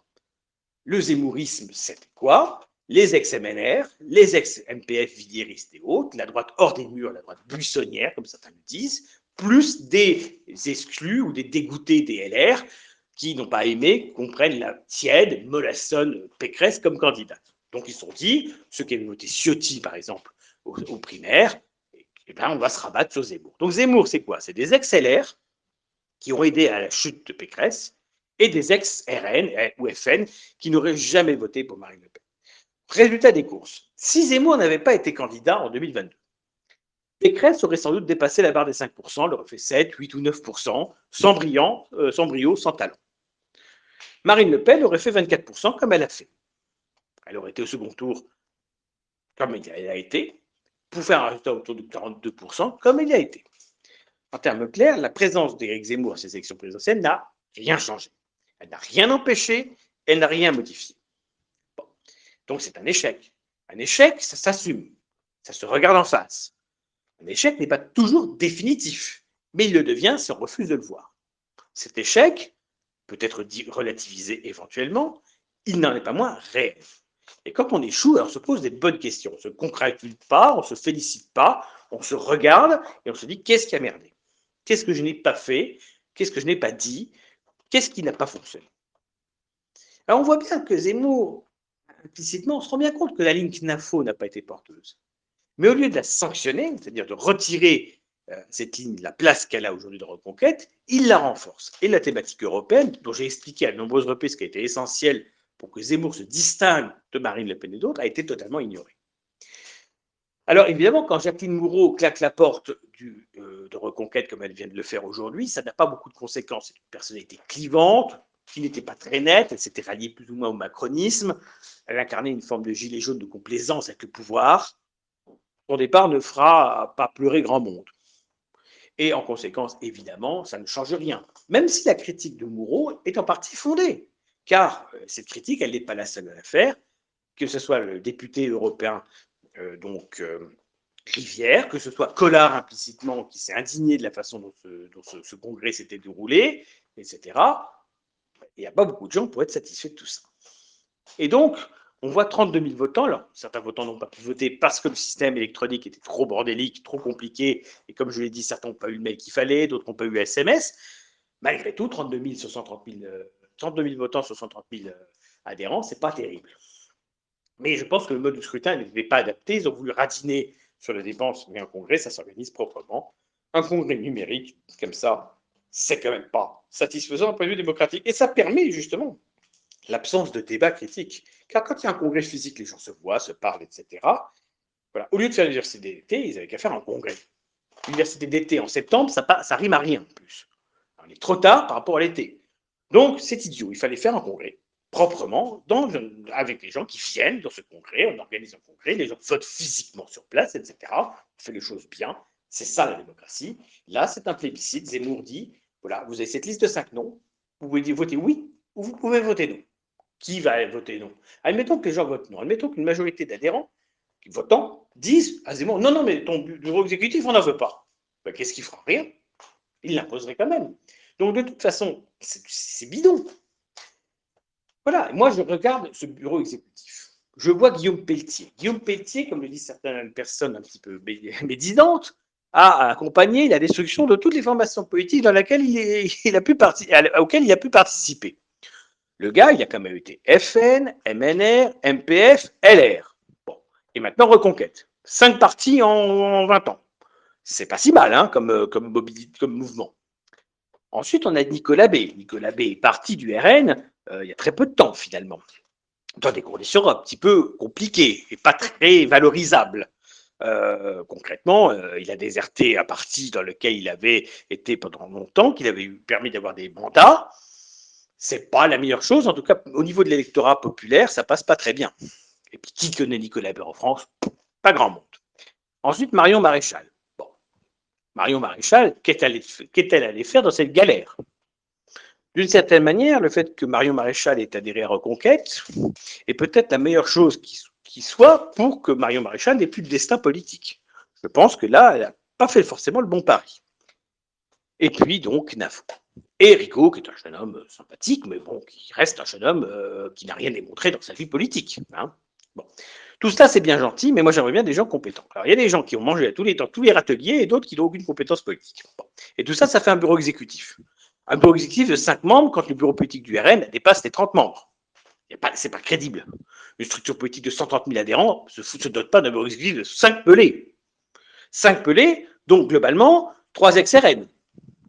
Le zémourisme, c'est quoi? Les ex-MNR, les ex-MPF villiéristes et autres, la droite hors des murs, la droite buissonnière, comme certains le disent, plus des exclus ou des dégoûtés des LR qui n'ont pas aimé qu'on prenne la tiède, mollassonne Pécresse comme candidate. Donc ils se sont dit, ceux qui avaient voté Ciotti, par exemple, aux primaires, eh bien, on va se rabattre sur Zemmour. Donc Zemmour, c'est quoi? C'est des ex-LR qui ont aidé à la chute de Pécresse et des ex-RN ou FN qui n'auraient jamais voté pour Marine Le Pen. Résultat des courses. Si Zemmour n'avait pas été candidat en 2022, Pécresse aurait sans doute dépassé la barre des 5%, elle aurait fait 7, 8 ou 9%, sans brio, sans talent. Marine Le Pen aurait fait 24% comme elle a fait. Elle aurait été au second tour comme elle a été, pour faire un résultat autour de 42% comme il a été. En termes clairs, la présence d'Éric Zemmour à ces élections présidentielles n'a rien changé. Elle n'a rien empêché, elle n'a rien modifié. Bon. Donc c'est un échec. Un échec, ça s'assume, ça se regarde en face. Un échec n'est pas toujours définitif, mais il le devient si on refuse de le voir. Cet échec peut être relativisé éventuellement, il n'en est pas moins réel. Et quand on échoue, on se pose des bonnes questions. On ne se congratule pas, on ne se félicite pas, on se regarde et on se dit qu'est-ce qui a merdé? Qu'est-ce que je n'ai pas fait? Qu'est-ce que je n'ai pas dit? Qu'est-ce qui n'a pas fonctionné? Alors on voit bien que Zemmour, implicitement, on se rend bien compte que la ligne CNAFO n'a pas été porteuse. Mais au lieu de la sanctionner, c'est-à-dire de retirer cette ligne, la place qu'elle a aujourd'hui de Reconquête, il la renforce. Et la thématique européenne, dont j'ai expliqué à de nombreuses reprises qu'elle était essentielle pour que Zemmour se distingue de Marine Le Pen et d'autres, a été totalement ignorée. Alors évidemment, quand Jacqueline Gourault claque la porte de Reconquête comme elle vient de le faire aujourd'hui, ça n'a pas beaucoup de conséquences. C'est une personnalité clivante, qui n'était pas très nette, elle s'était ralliée plus ou moins au macronisme, elle incarnait une forme de gilet jaune de complaisance avec le pouvoir. Son départ ne fera pas pleurer grand monde. Et en conséquence, évidemment, ça ne change rien. Même si la critique de Gourault est en partie fondée, car cette critique, elle n'est pas la seule à la faire, que ce soit le député européen Rivière, que ce soit Collard implicitement qui s'est indigné de la façon dont ce congrès s'était déroulé, etc. Il n'y a pas beaucoup de gens pour être satisfaits de tout ça. Et donc, on voit 32 000 votants. Alors, certains votants n'ont pas pu voter parce que le système électronique était trop bordélique, trop compliqué. Et comme je l'ai dit, certains n'ont pas eu le mail qu'il fallait, d'autres n'ont pas eu SMS. Malgré tout, 32 000 sur 130 000, 32 000 votants sur 130 000 adhérents, c'est pas terrible. Mais je pense que le mode de scrutin n'était pas adapté. Ils ont voulu radiner sur les dépenses, mais un congrès, ça s'organise proprement. Un congrès numérique, comme ça, c'est quand même pas satisfaisant d'un point de vue démocratique. Et ça permet justement l'absence de débat critique. Car quand il y a un congrès physique, les gens se voient, se parlent, etc. Voilà. Au lieu de faire l'université d'été, ils avaient qu'à faire un congrès. L'université d'été en septembre, ça rime à rien en plus. Alors, il est trop tard par rapport à l'été. Donc, c'est idiot. Il fallait faire un congrès proprement, avec les gens qui viennent dans ce congrès. On organise un congrès, les gens votent physiquement sur place, etc. On fait les choses bien. C'est ça la démocratie. Là, c'est un plébiscite. Zemmour dit voilà, vous avez cette liste de 5 noms. Vous pouvez voter oui ou vous pouvez voter non. Qui va voter non? Admettons que les gens votent non. Admettons qu'une majorité d'adhérents votants disent à Zemmour non, non, mais ton bureau exécutif, on n'en veut pas. Ben, qu'est-ce qu'il fera? Rien. Il l'imposerait quand même. Donc, de toute façon, c'est bidon. Voilà, moi, je regarde ce bureau exécutif. Je vois Guillaume Pelletier. Guillaume Pelletier, comme le disent certaines personnes un petit peu médisantes, a accompagné la destruction de toutes les formations politiques dans lesquelles auxquelles il a pu participer. Le gars, il a quand même été FN, MNR, MPF, LR. Bon. Et maintenant, Reconquête. 5 partis en 20 ans. C'est pas si mal hein, comme mouvement. Ensuite, on a Nicolas B. Nicolas B est parti du RN il y a très peu de temps, finalement, dans des conditions un petit peu compliquées et pas très valorisables. Concrètement, il a déserté un parti dans lequel il avait été pendant longtemps, qu'il avait eu permis d'avoir des mandats. C'est pas la meilleure chose, en tout cas au niveau de l'électorat populaire, ça passe pas très bien. Et puis qui connaît Nicolas B en France? Pas grand monde. Ensuite, Marion Maréchal. Bon, Marion Maréchal, qu'est-elle allée faire dans cette galère? D'une certaine manière, le fait que Marion Maréchal ait adhéré à Reconquête est peut-être la meilleure chose qui soit pour que Marion Maréchal n'ait plus de destin politique. Je pense que là, elle n'a pas fait forcément le bon pari. Et puis donc Nafo. Et Rigaud, qui est un jeune homme sympathique, mais bon, qui reste un jeune homme qui n'a rien démontré dans sa vie politique. Hein. Bon. Tout cela, c'est bien gentil, mais moi, j'aimerais bien des gens compétents. Alors, il y a des gens qui ont mangé à tous les râteliers et d'autres qui n'ont aucune compétence politique. Bon. Et tout ça, ça fait un bureau exécutif. Un bureau exécutif de 5 membres quand le bureau politique du RN dépasse les 30 membres. C'est pas crédible. Une structure politique de 130 000 adhérents se dote pas d'un bureau exécutif de 5 pelés. 5 pelés, donc globalement, 3 ex-RN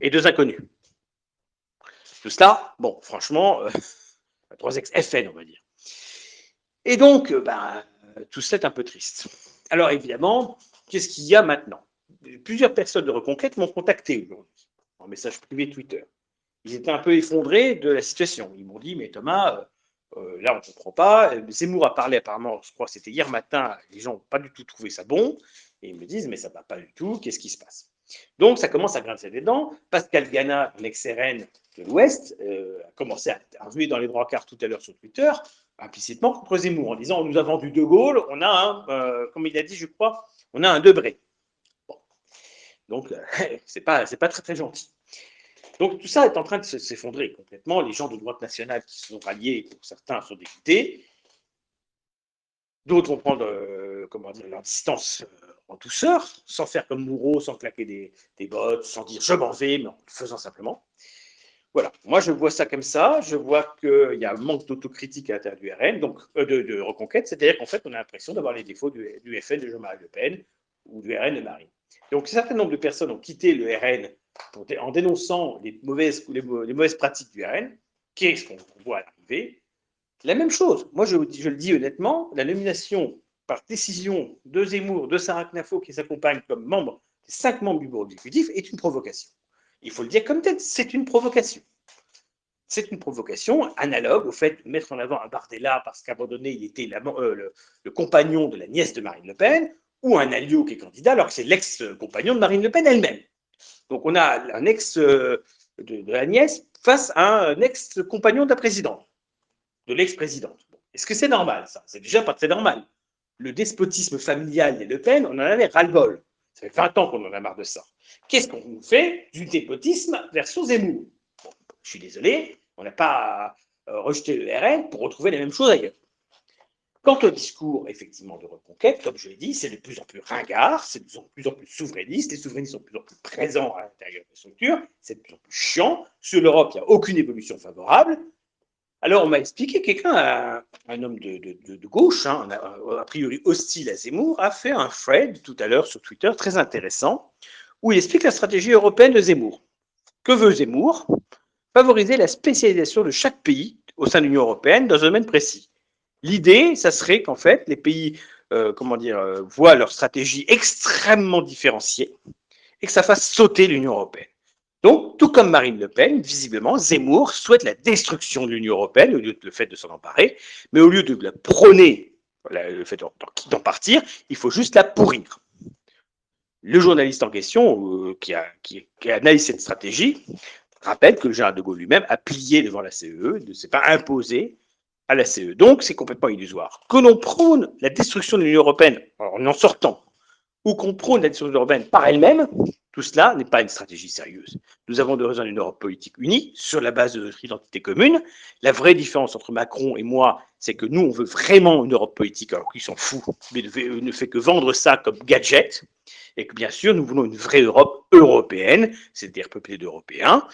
et 2 inconnus. Tout cela, bon, franchement, 3 ex-FN, on va dire. Et donc, tout cela est un peu triste. Alors, évidemment, qu'est-ce qu'il y a maintenant? Plusieurs personnes de Reconquête m'ont contacté aujourd'hui, en message privé Twitter. Ils étaient un peu effondrés de la situation. Ils m'ont dit, mais Thomas, là, on ne comprend pas. Zemmour a parlé apparemment, je crois que c'était hier matin, les gens n'ont pas du tout trouvé ça bon. Et ils me disent, mais ça ne va pas du tout, qu'est-ce qui se passe? Donc, ça commence à grincer des dents. Pascal Gana, l'ex-RN de l'Ouest, a commencé à ruer dans les brancards tout à l'heure sur Twitter, implicitement contre Zemmour, en disant, on nous a vendu De Gaulle, on a un, comme il a dit, je crois, on a un Debré. Bon. Donc, c'est pas très, très gentil. Donc tout ça est en train de s'effondrer complètement. Les gens de droite nationale qui se sont ralliés, pour certains, sont députés. D'autres vont prendre leur distance en douceur, sans faire comme Moureau, sans claquer des bottes, sans dire je m'en vais, mais en le faisant simplement. Voilà, moi je vois ça comme ça, je vois qu'il y a un manque d'autocritique à l'intérieur du RN, donc de Reconquête, c'est-à-dire qu'en fait on a l'impression d'avoir les défauts du FN de Jean-Marie Le Pen ou du RN de Marine. Donc un certain nombre de personnes ont quitté le RN en dénonçant les mauvaises pratiques du RN. Qu'est-ce qu'on voit à l'arrivée? La même chose, moi je le dis honnêtement, la nomination par décision de Zemmour, de Sarah Knafo qui s'accompagne comme membre, 5 membres du bureau exécutif, est une provocation. Il faut le dire comme tel, c'est une provocation. C'est une provocation analogue au fait de mettre en avant un Bardella parce qu'à un moment donné, il était le compagnon de la nièce de Marine Le Pen, ou un Alliot qui est candidat alors que c'est l'ex-compagnon de Marine Le Pen elle-même. Donc on a un ex de la nièce face à un ex-compagnon de la présidente, de l'ex-présidente. Bon. Est-ce que c'est normal ça? C'est déjà pas très normal. Le despotisme familial des Le Pen, on en avait ras-le-bol. Ça fait 20 ans qu'on en a marre de ça. Qu'est-ce qu'on fait du despotisme version Zemmour? Bon, je suis désolé, on n'a pas rejeté le RN pour retrouver les mêmes choses ailleurs. Quant au discours, effectivement, de reconquête, comme je l'ai dit, c'est de plus en plus ringard, c'est de plus en plus souverainiste, les souverainistes sont de plus en plus présents à l'intérieur des structures, c'est de plus en plus chiant. Sur l'Europe, il n'y a aucune évolution favorable. Alors, on m'a expliqué, un homme de gauche, hein, a priori hostile à Zemmour, a fait un thread tout à l'heure sur Twitter très intéressant, où il explique la stratégie européenne de Zemmour. Que veut Zemmour? Favoriser la spécialisation de chaque pays au sein de l'Union européenne dans un domaine précis. L'idée, ça serait qu'en fait, les pays voient leur stratégie extrêmement différenciée et que ça fasse sauter l'Union européenne. Donc, tout comme Marine Le Pen, visiblement, Zemmour souhaite la destruction de l'Union européenne, au lieu de le fait de s'en emparer, mais au lieu de la prôner, le fait d'en partir, il faut juste la pourrir. Le journaliste en question, qui analyse cette stratégie, rappelle que le général de Gaulle lui-même a plié devant la CEE, ne s'est pas imposé à la CEE. Donc, c'est complètement illusoire. Que l'on prône la destruction de l'Union européenne en sortant, ou qu'on prône la destruction européenne par elle-même, tout cela n'est pas une stratégie sérieuse. Nous avons besoin d'une Europe politique unie sur la base de notre identité commune. La vraie différence entre Macron et moi, c'est que nous, on veut vraiment une Europe politique, alors qu'il s'en fout, mais ne fait que vendre ça comme gadget. Et que bien sûr, nous voulons une vraie Europe européenne, c'est-à-dire peuplée d'Européens.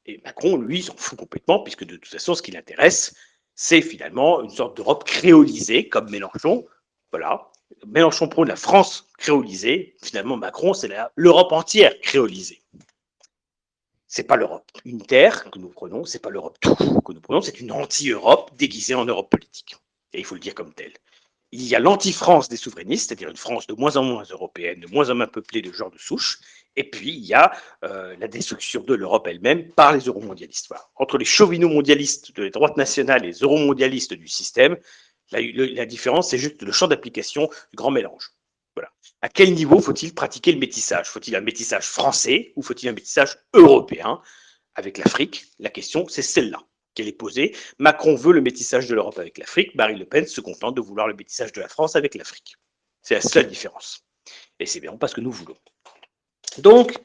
Et Macron, lui, s'en fout complètement, puisque de toute façon, ce qui l'intéresse, c'est finalement une sorte d'Europe créolisée, comme Mélenchon. Voilà. Mélenchon prône la France créolisée. Finalement, Macron, c'est l'Europe entière créolisée. C'est pas l'Europe unitaire que nous prenons, c'est pas l'Europe tout que nous prenons, c'est une anti-Europe déguisée en Europe politique. Et il faut le dire comme tel. Il y a l'anti-France des souverainistes, c'est-à-dire une France de moins en moins européenne, de moins en moins peuplée de gens de souche, et puis il y a la destruction de l'Europe elle-même par les euromondialistes. Voilà. Entre les chauvino-mondialistes de la droite nationale et les euromondialistes du système, la différence, c'est juste le champ d'application du grand mélange. Voilà. À quel niveau faut-il pratiquer le métissage? Faut-il un métissage français ou faut-il un métissage européen avec l'Afrique? La question, c'est celle-là qu'elle est posée. Macron veut le métissage de l'Europe avec l'Afrique. Marine Le Pen se contente de vouloir le métissage de la France avec l'Afrique. C'est la seule différence. Et c'est bien pas ce que nous voulons. Donc,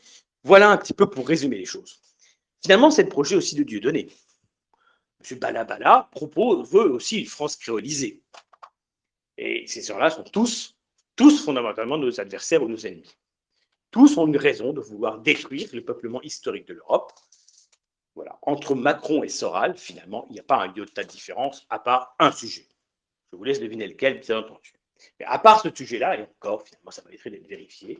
voilà un petit peu pour résumer les choses. Finalement, c'est le projet aussi de Dieudonné. M. Balabala veut aussi une France créolisée. Et ces gens-là sont tous fondamentalement nos adversaires ou nos ennemis. Tous ont une raison de vouloir détruire le peuplement historique de l'Europe. Voilà. Entre Macron et Soral, finalement, il n'y a pas un iota de différence, à part un sujet. Je vous laisse deviner lequel, bien entendu. Mais à part ce sujet-là, et encore, finalement, ça mériterait d'être vérifié,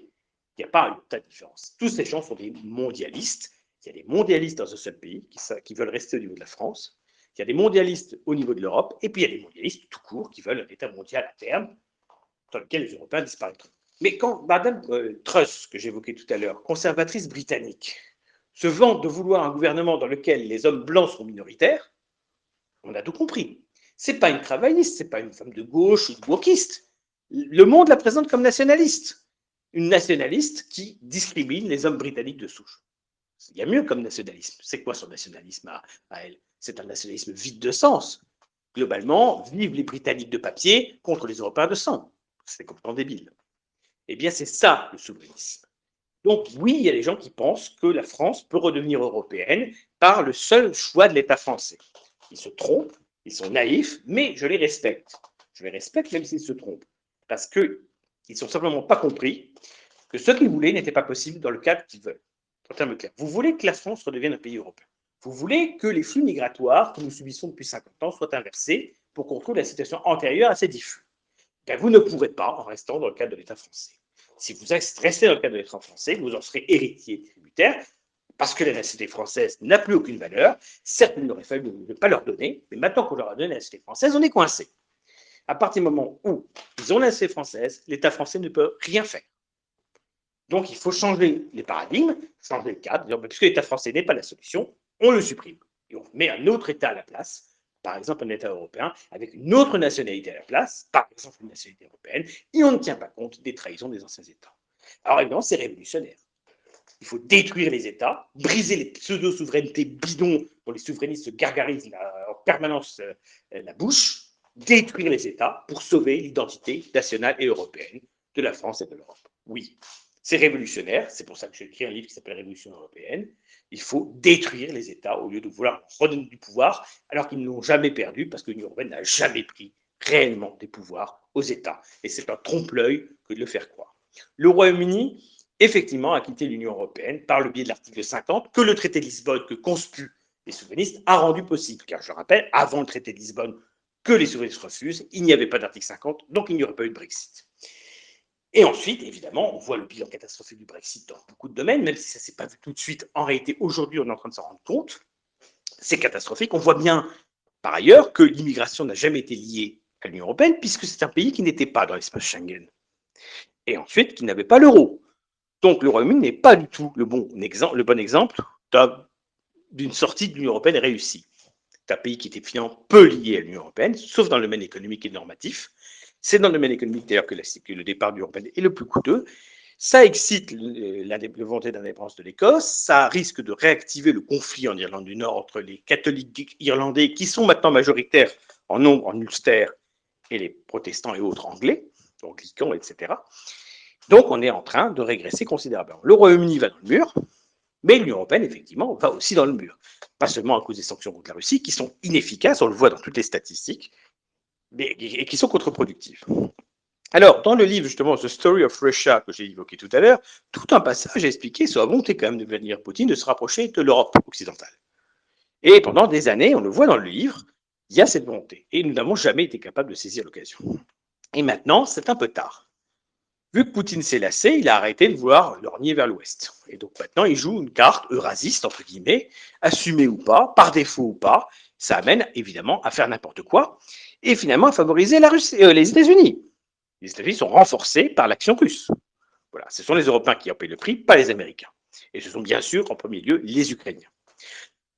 il n'y a pas un iota de différence. Tous ces gens sont des mondialistes. Il y a des mondialistes dans un seul pays qui veulent rester au niveau de la France. Il y a des mondialistes au niveau de l'Europe. Et puis, il y a des mondialistes tout court qui veulent un État mondial à terme, dans lequel les Européens disparaîtront. Mais quand Madame Truss, que j'évoquais tout à l'heure, conservatrice britannique, se vante de vouloir un gouvernement dans lequel les hommes blancs sont minoritaires, on a tout compris. C'est pas une travailliste, c'est pas une femme de gauche ou de wokiste. Le monde la présente comme nationaliste. Une nationaliste qui discrimine les hommes britanniques de souche. Il y a mieux comme nationalisme. C'est quoi son nationalisme à elle? C'est un nationalisme vide de sens. Globalement, vive les Britanniques de papier contre les Européens de sang. C'est complètement débile. Eh bien, c'est ça le souverainisme. Donc oui, il y a des gens qui pensent que la France peut redevenir européenne par le seul choix de l'État français. Ils se trompent, ils sont naïfs, mais je les respecte. Je les respecte même s'ils se trompent. Parce qu'ils ne sont simplement pas compris que ce qu'ils voulaient n'était pas possible dans le cadre qu'ils veulent. En termes clairs. Vous voulez que la France redevienne un pays européen. Vous voulez que les flux migratoires que nous subissons depuis 50 ans soient inversés pour qu'on retrouve la situation antérieure à ces diffus. Ben, vous ne pourrez pas en restant dans le cadre de l'État français. Si vous restez dans le cadre de l'État français, vous en serez héritier tributaire, parce que la nationalité française n'a plus aucune valeur. Certes, il aurait fallu ne pas leur donner, mais maintenant qu'on leur a donné la nationalité française, on est coincé. À partir du moment où ils ont la nationalité française, l'État français ne peut rien faire. Donc, il faut changer les paradigmes, changer le cadre, dire, puisque l'État français n'est pas la solution, on le supprime. Et on met un autre État à la place, par exemple un État européen, avec une autre nationalité à la place, par exemple une nationalité européenne, et on ne tient pas compte des trahisons des anciens États. Alors évidemment, c'est révolutionnaire. Il faut détruire les États, briser les pseudo-souverainetés bidons dont les souverainistes se gargarisent en permanence la bouche, détruire les États pour sauver l'identité nationale et européenne de la France et de l'Europe. Oui, c'est révolutionnaire, c'est pour ça que j'ai écrit un livre qui s'appelle Révolution européenne. Il faut détruire les États au lieu de vouloir leur redonner du pouvoir, alors qu'ils ne l'ont jamais perdu, parce que l'Union européenne n'a jamais pris réellement des pouvoirs aux États. Et c'est un trompe-l'œil que de le faire croire. Le Royaume-Uni, effectivement, a quitté l'Union européenne par le biais de l'article 50, que le traité de Lisbonne, que conspuent les souverainistes, a rendu possible. Car je rappelle, avant le traité de Lisbonne, que les souverainistes refusent, il n'y avait pas d'article 50, donc il n'y aurait pas eu de Brexit. Et ensuite, évidemment, on voit le bilan catastrophique du Brexit dans beaucoup de domaines, même si ça ne s'est pas vu tout de suite. En réalité, aujourd'hui, on est en train de s'en rendre compte. C'est catastrophique. On voit bien, par ailleurs, que l'immigration n'a jamais été liée à l'Union européenne, puisque c'est un pays qui n'était pas dans l'espace Schengen. Et ensuite, qui n'avait pas l'euro. Donc, le Royaume-Uni n'est pas du tout le bon exemple d'une sortie de l'Union européenne réussie. C'est un pays qui était finalement peu lié à l'Union européenne, sauf dans le domaine économique et normatif. C'est dans le domaine économique, d'ailleurs, que le départ de l'Union européenne est le plus coûteux. Ça excite la volonté d'indépendance de l'Écosse. Ça risque de réactiver le conflit en Irlande du Nord entre les catholiques irlandais, qui sont maintenant majoritaires en nombre en Ulster, et les protestants et autres anglais, anglicans, etc. Donc, on est en train de régresser considérablement. Le Royaume-Uni va dans le mur, mais l'Union européenne, effectivement, va aussi dans le mur. Pas seulement à cause des sanctions contre la Russie, qui sont inefficaces, on le voit dans toutes les statistiques, et qui sont contre-productives. Alors, dans le livre, justement, The Story of Russia, que j'ai évoqué tout à l'heure, tout un passage a expliqué sur la volonté quand même de Vladimir Poutine de se rapprocher de l'Europe occidentale. Et pendant des années, on le voit dans le livre, il y a cette volonté. Et nous n'avons jamais été capables de saisir l'occasion. Et maintenant, c'est un peu tard. Vu que Poutine s'est lassé, il a arrêté de vouloir lorgner vers l'Ouest. Et donc maintenant, il joue une carte eurasiste, entre guillemets, assumée ou pas, par défaut ou pas. Ça amène évidemment à faire n'importe quoi et finalement à favoriser les États-Unis. Les États-Unis sont renforcés par l'action russe. Voilà, ce sont les Européens qui en payent le prix, pas les Américains. Et ce sont bien sûr, en premier lieu, les Ukrainiens.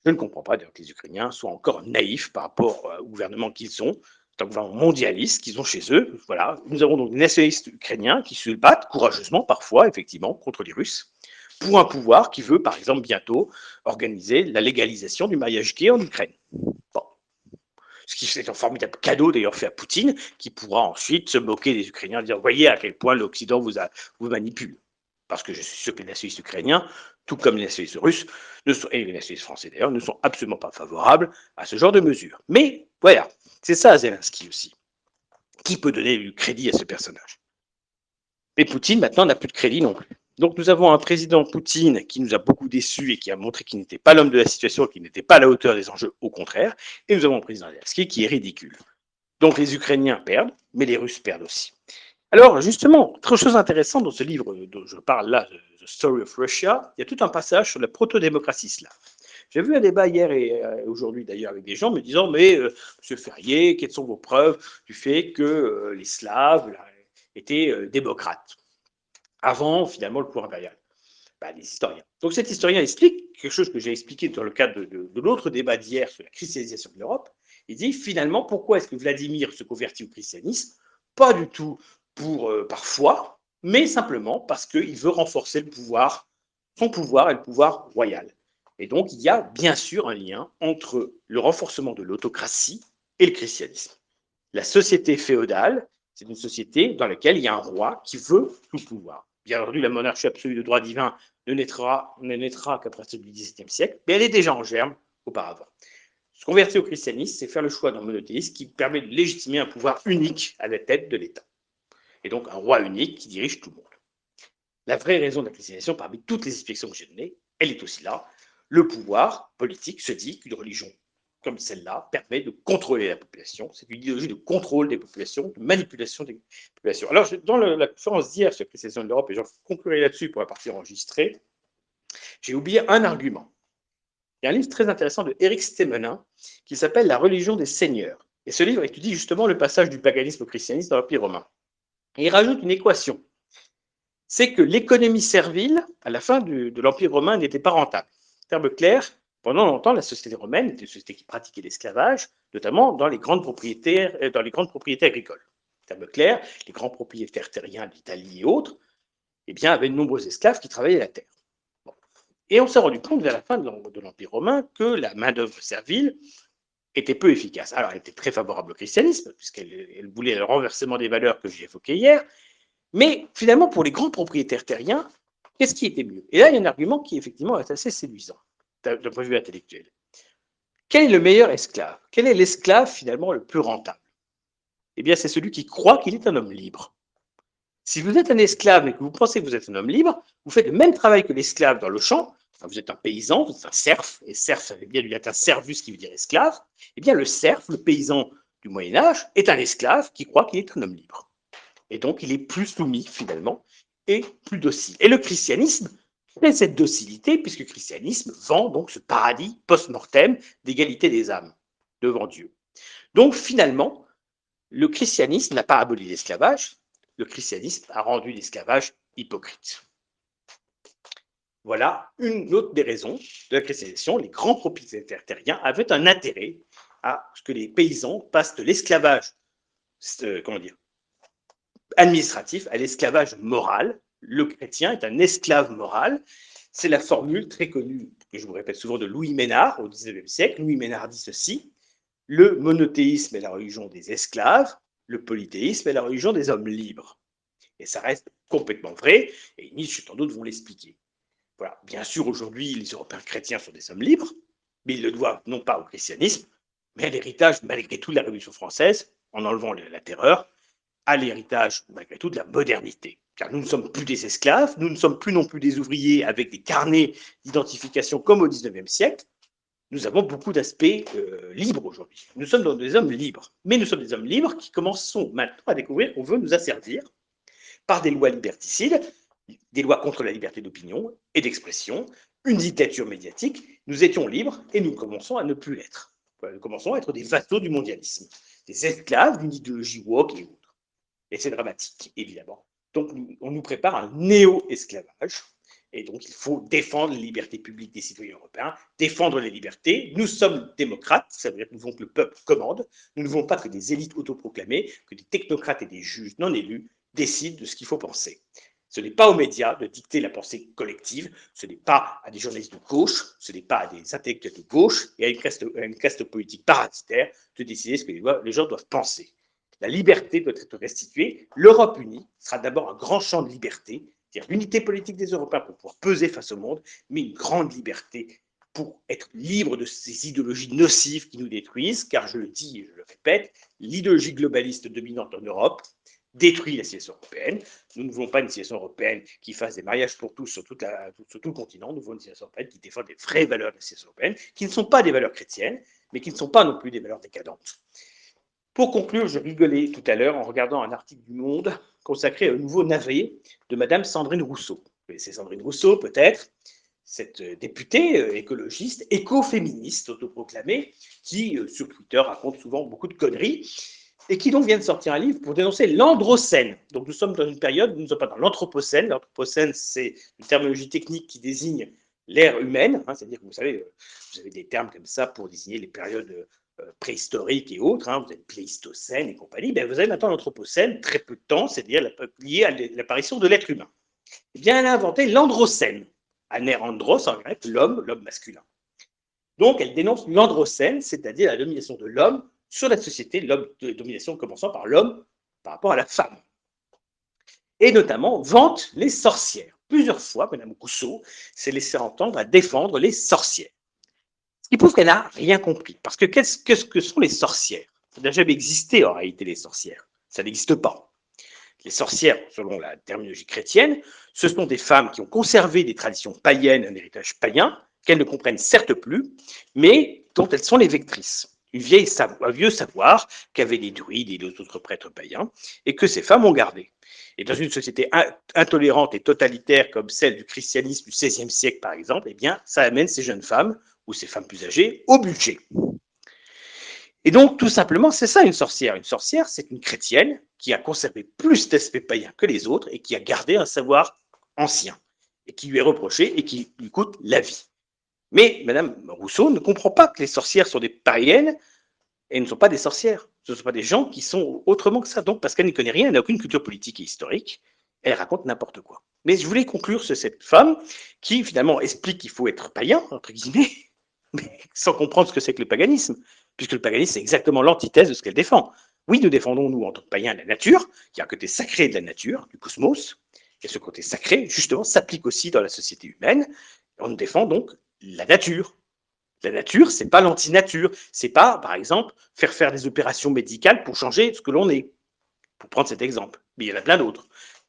Je ne comprends pas d'ailleurs que les Ukrainiens soient encore naïfs par rapport au gouvernement qu'ils ont. C'est un gouvernement mondialiste qu'ils ont chez eux. Voilà. Nous avons donc des nationalistes ukrainiens qui se battent courageusement, parfois, effectivement, contre les Russes, pour un pouvoir qui veut, par exemple, bientôt organiser la légalisation du mariage gay en Ukraine. Bon. Ce qui est un formidable cadeau d'ailleurs fait à Poutine, qui pourra ensuite se moquer des Ukrainiens et dire voyez à quel point l'Occident vous manipule. Parce que je suis sûr que les nationalistes ukrainiens, tout comme les nationalistes russes, et les nationalistes français d'ailleurs, ne sont absolument pas favorables à ce genre de mesures. Mais voilà, c'est ça Zelensky aussi. Qui peut donner du crédit à ce personnage? Mais Poutine maintenant n'a plus de crédit non plus. Donc nous avons un président Poutine qui nous a beaucoup déçus et qui a montré qu'il n'était pas l'homme de la situation, qu'il n'était pas à la hauteur des enjeux, au contraire. Et nous avons un président Zelensky qui est ridicule. Donc les Ukrainiens perdent, mais les Russes perdent aussi. Alors justement, autre chose intéressante dans ce livre dont je parle là, The Story of Russia, il y a tout un passage sur la proto-démocratie slave. J'ai vu un débat hier et aujourd'hui d'ailleurs avec des gens me disant mais Monsieur Ferrier, quelles sont vos preuves du fait que les Slaves étaient démocrates avant finalement le pouvoir impérial? Les historiens. Donc cet historien explique quelque chose que j'ai expliqué dans le cadre de l'autre débat d'hier sur la christianisation de l'Europe. Il dit finalement pourquoi est-ce que Vladimir se convertit au christianisme? Pas du tout par foi, mais simplement parce qu'il veut renforcer le pouvoir, son pouvoir et le pouvoir royal. Et donc il y a bien sûr un lien entre le renforcement de l'autocratie et le christianisme. La société féodale, c'est une société dans laquelle il y a un roi qui veut tout pouvoir. Bien entendu, la monarchie absolue de droit divin ne naîtra qu'après celui du XVIIe siècle, mais elle est déjà en germe auparavant. Se convertir au christianisme, c'est faire le choix d'un monothéisme qui permet de légitimer un pouvoir unique à la tête de l'État. Et donc un roi unique qui dirige tout le monde. La vraie raison de la christianisation, parmi toutes les explications que j'ai données, elle est aussi là. Le pouvoir politique se dit qu'une religion comme celle-là permet de contrôler la population. C'est une idéologie de contrôle des populations, de manipulation des populations. Alors, dans la conférence d'hier sur la christianisation de l'Europe, et j'en conclurai là-dessus pour la partie enregistrée, j'ai oublié un argument. Il y a un livre très intéressant de Éric Stémenin qui s'appelle La religion des seigneurs. Et ce livre étudie justement le passage du paganisme au christianisme dans l'Empire romain. Et il rajoute une équation. C'est que l'économie servile, à la fin de l'Empire romain, n'était pas rentable. En termes clairs, pendant longtemps, la société romaine était une société qui pratiquait l'esclavage, notamment dans les grandes propriétés agricoles. En termes clairs, les grands propriétaires terriens d'Italie et autres avaient de nombreux esclaves qui travaillaient la terre. Bon. Et on s'est rendu compte vers la fin de l'Empire romain que la main-d'œuvre servile était peu efficace. Alors, elle était très favorable au christianisme, puisqu'elle voulait le renversement des valeurs que j'ai évoquées hier, mais finalement, pour les grands propriétaires terriens, qu'est-ce qui était mieux? Et là, il y a un argument qui, effectivement, est assez séduisant d'un point de vue intellectuel. Quel est le meilleur esclave? Quel est l'esclave, finalement, le plus rentable? Eh bien, c'est celui qui croit qu'il est un homme libre. Si vous êtes un esclave, mais que vous pensez que vous êtes un homme libre, vous faites le même travail que l'esclave dans le champ. Enfin, vous êtes un paysan, vous êtes un serf, et serf, ça veut bien du latin servus, qui veut dire esclave. Eh bien, le serf, le paysan du Moyen-Âge, est un esclave qui croit qu'il est un homme libre. Et donc, il est plus soumis, finalement, et plus docile. Et le christianisme fait cette docilité, puisque le christianisme vend donc ce paradis post-mortem d'égalité des âmes devant Dieu. Donc, finalement, le christianisme n'a pas aboli l'esclavage, le christianisme a rendu l'esclavage hypocrite. Voilà une autre des raisons de la christianisation. Les grands propriétaires terriens avaient un intérêt à ce que les paysans passent de l'esclavage, administratif à l'esclavage moral. Le chrétien est un esclave moral. C'est la formule très connue, que je vous répète souvent, de Louis Ménard au XIXe siècle. Louis Ménard dit ceci: le monothéisme est la religion des esclaves, le polythéisme est la religion des hommes libres. Et ça reste complètement vrai, et Nietzsche et tant d'autres vont l'expliquer. Voilà. Bien sûr, aujourd'hui, les Européens chrétiens sont des hommes libres, mais ils le doivent non pas au christianisme, mais à l'héritage, malgré tout, de la Révolution française, en enlevant la terreur, à l'héritage, malgré tout, de la modernité. Car nous ne sommes plus des esclaves, nous ne sommes plus non plus des ouvriers avec des carnets d'identification comme au XIXe siècle. Nous avons beaucoup d'aspects libres aujourd'hui. Nous sommes des hommes libres. Mais nous sommes des hommes libres qui commençons maintenant à découvrir qu'on veut nous asservir par des lois liberticides, des lois contre la liberté d'opinion et d'expression, une dictature médiatique. Nous étions libres et nous commençons à ne plus l'être. Nous commençons à être des vassaux du mondialisme, des esclaves d'une idéologie woke et autres. Et c'est dramatique, évidemment. Donc, on nous prépare un néo-esclavage. Et donc, il faut défendre les libertés publiques des citoyens européens, défendre les libertés. Nous sommes démocrates, ça veut dire que nous voulons que le peuple commande. Nous ne voulons pas que des élites autoproclamées, que des technocrates et des juges non élus décident de ce qu'il faut penser. Ce n'est pas aux médias de dicter la pensée collective, ce n'est pas à des journalistes de gauche, ce n'est pas à des intellectuels de gauche et à une caste politique parasitaire de décider ce que les gens doivent penser. La liberté doit être restituée. L'Europe unie sera d'abord un grand champ de liberté, c'est-à-dire l'unité politique des Européens pour pouvoir peser face au monde, mais une grande liberté pour être libre de ces idéologies nocives qui nous détruisent, car je le dis et je le répète, l'idéologie globaliste dominante en Europe détruit la civilisation européenne. Nous ne voulons pas une civilisation européenne qui fasse des mariages pour tous sur tout le continent. Nous voulons une civilisation européenne qui défend des vraies valeurs de la civilisation européenne, qui ne sont pas des valeurs chrétiennes, mais qui ne sont pas non plus des valeurs décadentes. Pour conclure, je rigolais tout à l'heure en regardant un article du Monde consacré au nouveau navet de Madame Sandrine Rousseau. Vous connaissez Sandrine Rousseau, peut-être, cette députée écologiste, écoféministe autoproclamée, qui, sur Twitter, raconte souvent beaucoup de conneries, et qui donc vient de sortir un livre pour dénoncer l'androcène. Donc nous sommes dans une période où nous ne sommes pas dans l'anthropocène. L'anthropocène, c'est une terminologie technique qui désigne l'ère humaine, c'est-à-dire que vous savez, vous avez des termes comme ça pour désigner les périodes préhistoriques et autres, vous avez Pléistocène et compagnie, vous avez maintenant l'Anthropocène, très peu de temps, c'est-à-dire lié à l'apparition de l'être humain. Eh bien, elle a inventé l'androcène, anerandros en grec, l'homme masculin. Donc, elle dénonce l'androcène, c'est-à-dire la domination de l'homme sur la société, de domination commençant par l'homme par rapport à la femme. Et notamment, vante les sorcières. Plusieurs fois, Mme Rousseau s'est laissée entendre à défendre les sorcières. Ce qui prouve qu'elle n'a rien compris. Parce que qu'est-ce que sont les sorcières? Ça n'a jamais existé en réalité, les sorcières. Ça n'existe pas. Les sorcières, selon la terminologie chrétienne, ce sont des femmes qui ont conservé des traditions païennes, un héritage païen, qu'elles ne comprennent certes plus, mais dont elles sont les vectrices. Un vieux savoir qu'avaient les druides et les autres prêtres païens, et que ces femmes ont gardé. Et dans une société intolérante et totalitaire comme celle du christianisme du XVIe siècle, par exemple, eh bien, ça amène ces jeunes femmes, ou ces femmes plus âgées, au bûcher. Et donc, tout simplement, c'est ça une sorcière. Une sorcière, c'est une chrétienne qui a conservé plus d'aspects païens que les autres et qui a gardé un savoir ancien et qui lui est reproché et qui lui coûte la vie. Mais Madame Rousseau ne comprend pas que les sorcières sont des païennes et ne sont pas des sorcières. Ce ne sont pas des gens qui sont autrement que ça. Donc, parce qu'elle n'y connaît rien, elle n'a aucune culture politique et historique, elle raconte n'importe quoi. Mais je voulais conclure sur cette femme qui, finalement, explique qu'il faut être païen, entre guillemets, mais sans comprendre ce que c'est que le paganisme, puisque le paganisme, c'est exactement l'antithèse de ce qu'elle défend. Oui, nous défendons, nous, en tant que païens, la nature, il y a un côté sacré de la nature, du cosmos, et ce côté sacré, justement, s'applique aussi dans la société humaine. On défend donc la nature. La nature, c'est pas l'antinature. C'est pas, par exemple, faire des opérations médicales pour changer ce que l'on est. Pour prendre cet exemple. Mais il y en a plein d'autres.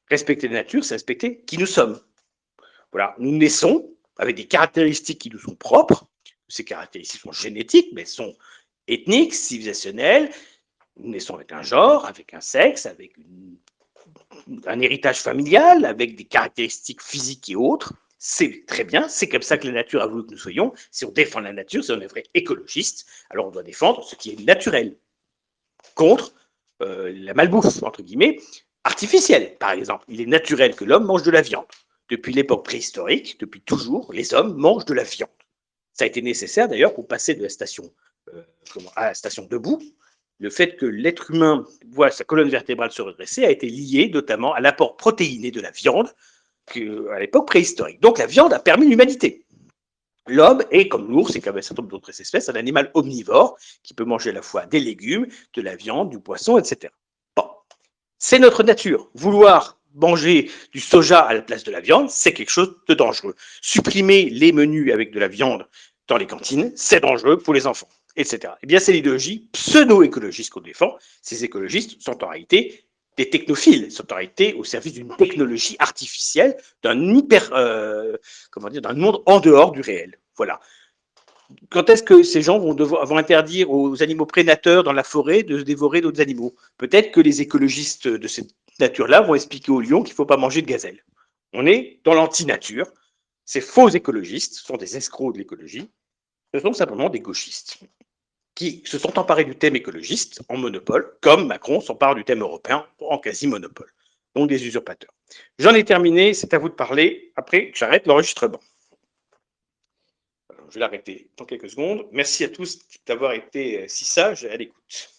Respecter la nature, c'est respecter qui nous sommes. Voilà, nous naissons avec des caractéristiques qui nous sont propres. Ces caractéristiques sont génétiques, mais elles sont ethniques, civilisationnelles. Nous naissons avec un genre, avec un sexe, avec un héritage familial, avec des caractéristiques physiques et autres. C'est très bien, c'est comme ça que la nature a voulu que nous soyons. Si on défend la nature, si on est vrai écologiste, alors on doit défendre ce qui est naturel contre la malbouffe, entre guillemets, artificielle. Par exemple, il est naturel que l'homme mange de la viande. Depuis l'époque préhistorique, depuis toujours, les hommes mangent de la viande. Ça a été nécessaire d'ailleurs pour passer de la station à la station debout. Le fait que l'être humain voit sa colonne vertébrale se redresser a été lié notamment à l'apport protéiné de la viande à l'époque préhistorique. Donc la viande a permis l'humanité. L'homme est, comme l'ours et comme un certain nombre d'autres espèces, un animal omnivore qui peut manger à la fois des légumes, de la viande, du poisson, etc. Bon, c'est notre nature. Vouloir manger du soja à la place de la viande, c'est quelque chose de dangereux. Supprimer les menus avec de la viande dans les cantines, c'est dangereux pour les enfants, etc. Eh bien, c'est l'idéologie pseudo-écologiste qu'on défend. Ces écologistes sont en réalité des technophiles, sont en réalité au service d'une technologie artificielle, d'un d'un monde en dehors du réel. Voilà. Quand est-ce que ces gens vont interdire aux animaux prédateurs dans la forêt de dévorer d'autres animaux? Peut-être que les écologistes de cette nature-là vont expliquer aux lions qu'il ne faut pas manger de gazelle. On est dans l'anti-nature. Ces faux écologistes sont des escrocs de l'écologie. Ce sont simplement des gauchistes qui se sont emparés du thème écologiste en monopole, comme Macron s'empare du thème européen en quasi-monopole. Donc des usurpateurs. J'en ai terminé, c'est à vous de parler. Après, j'arrête l'enregistrement. Alors, je vais l'arrêter dans quelques secondes. Merci à tous d'avoir été si sages et à l'écoute.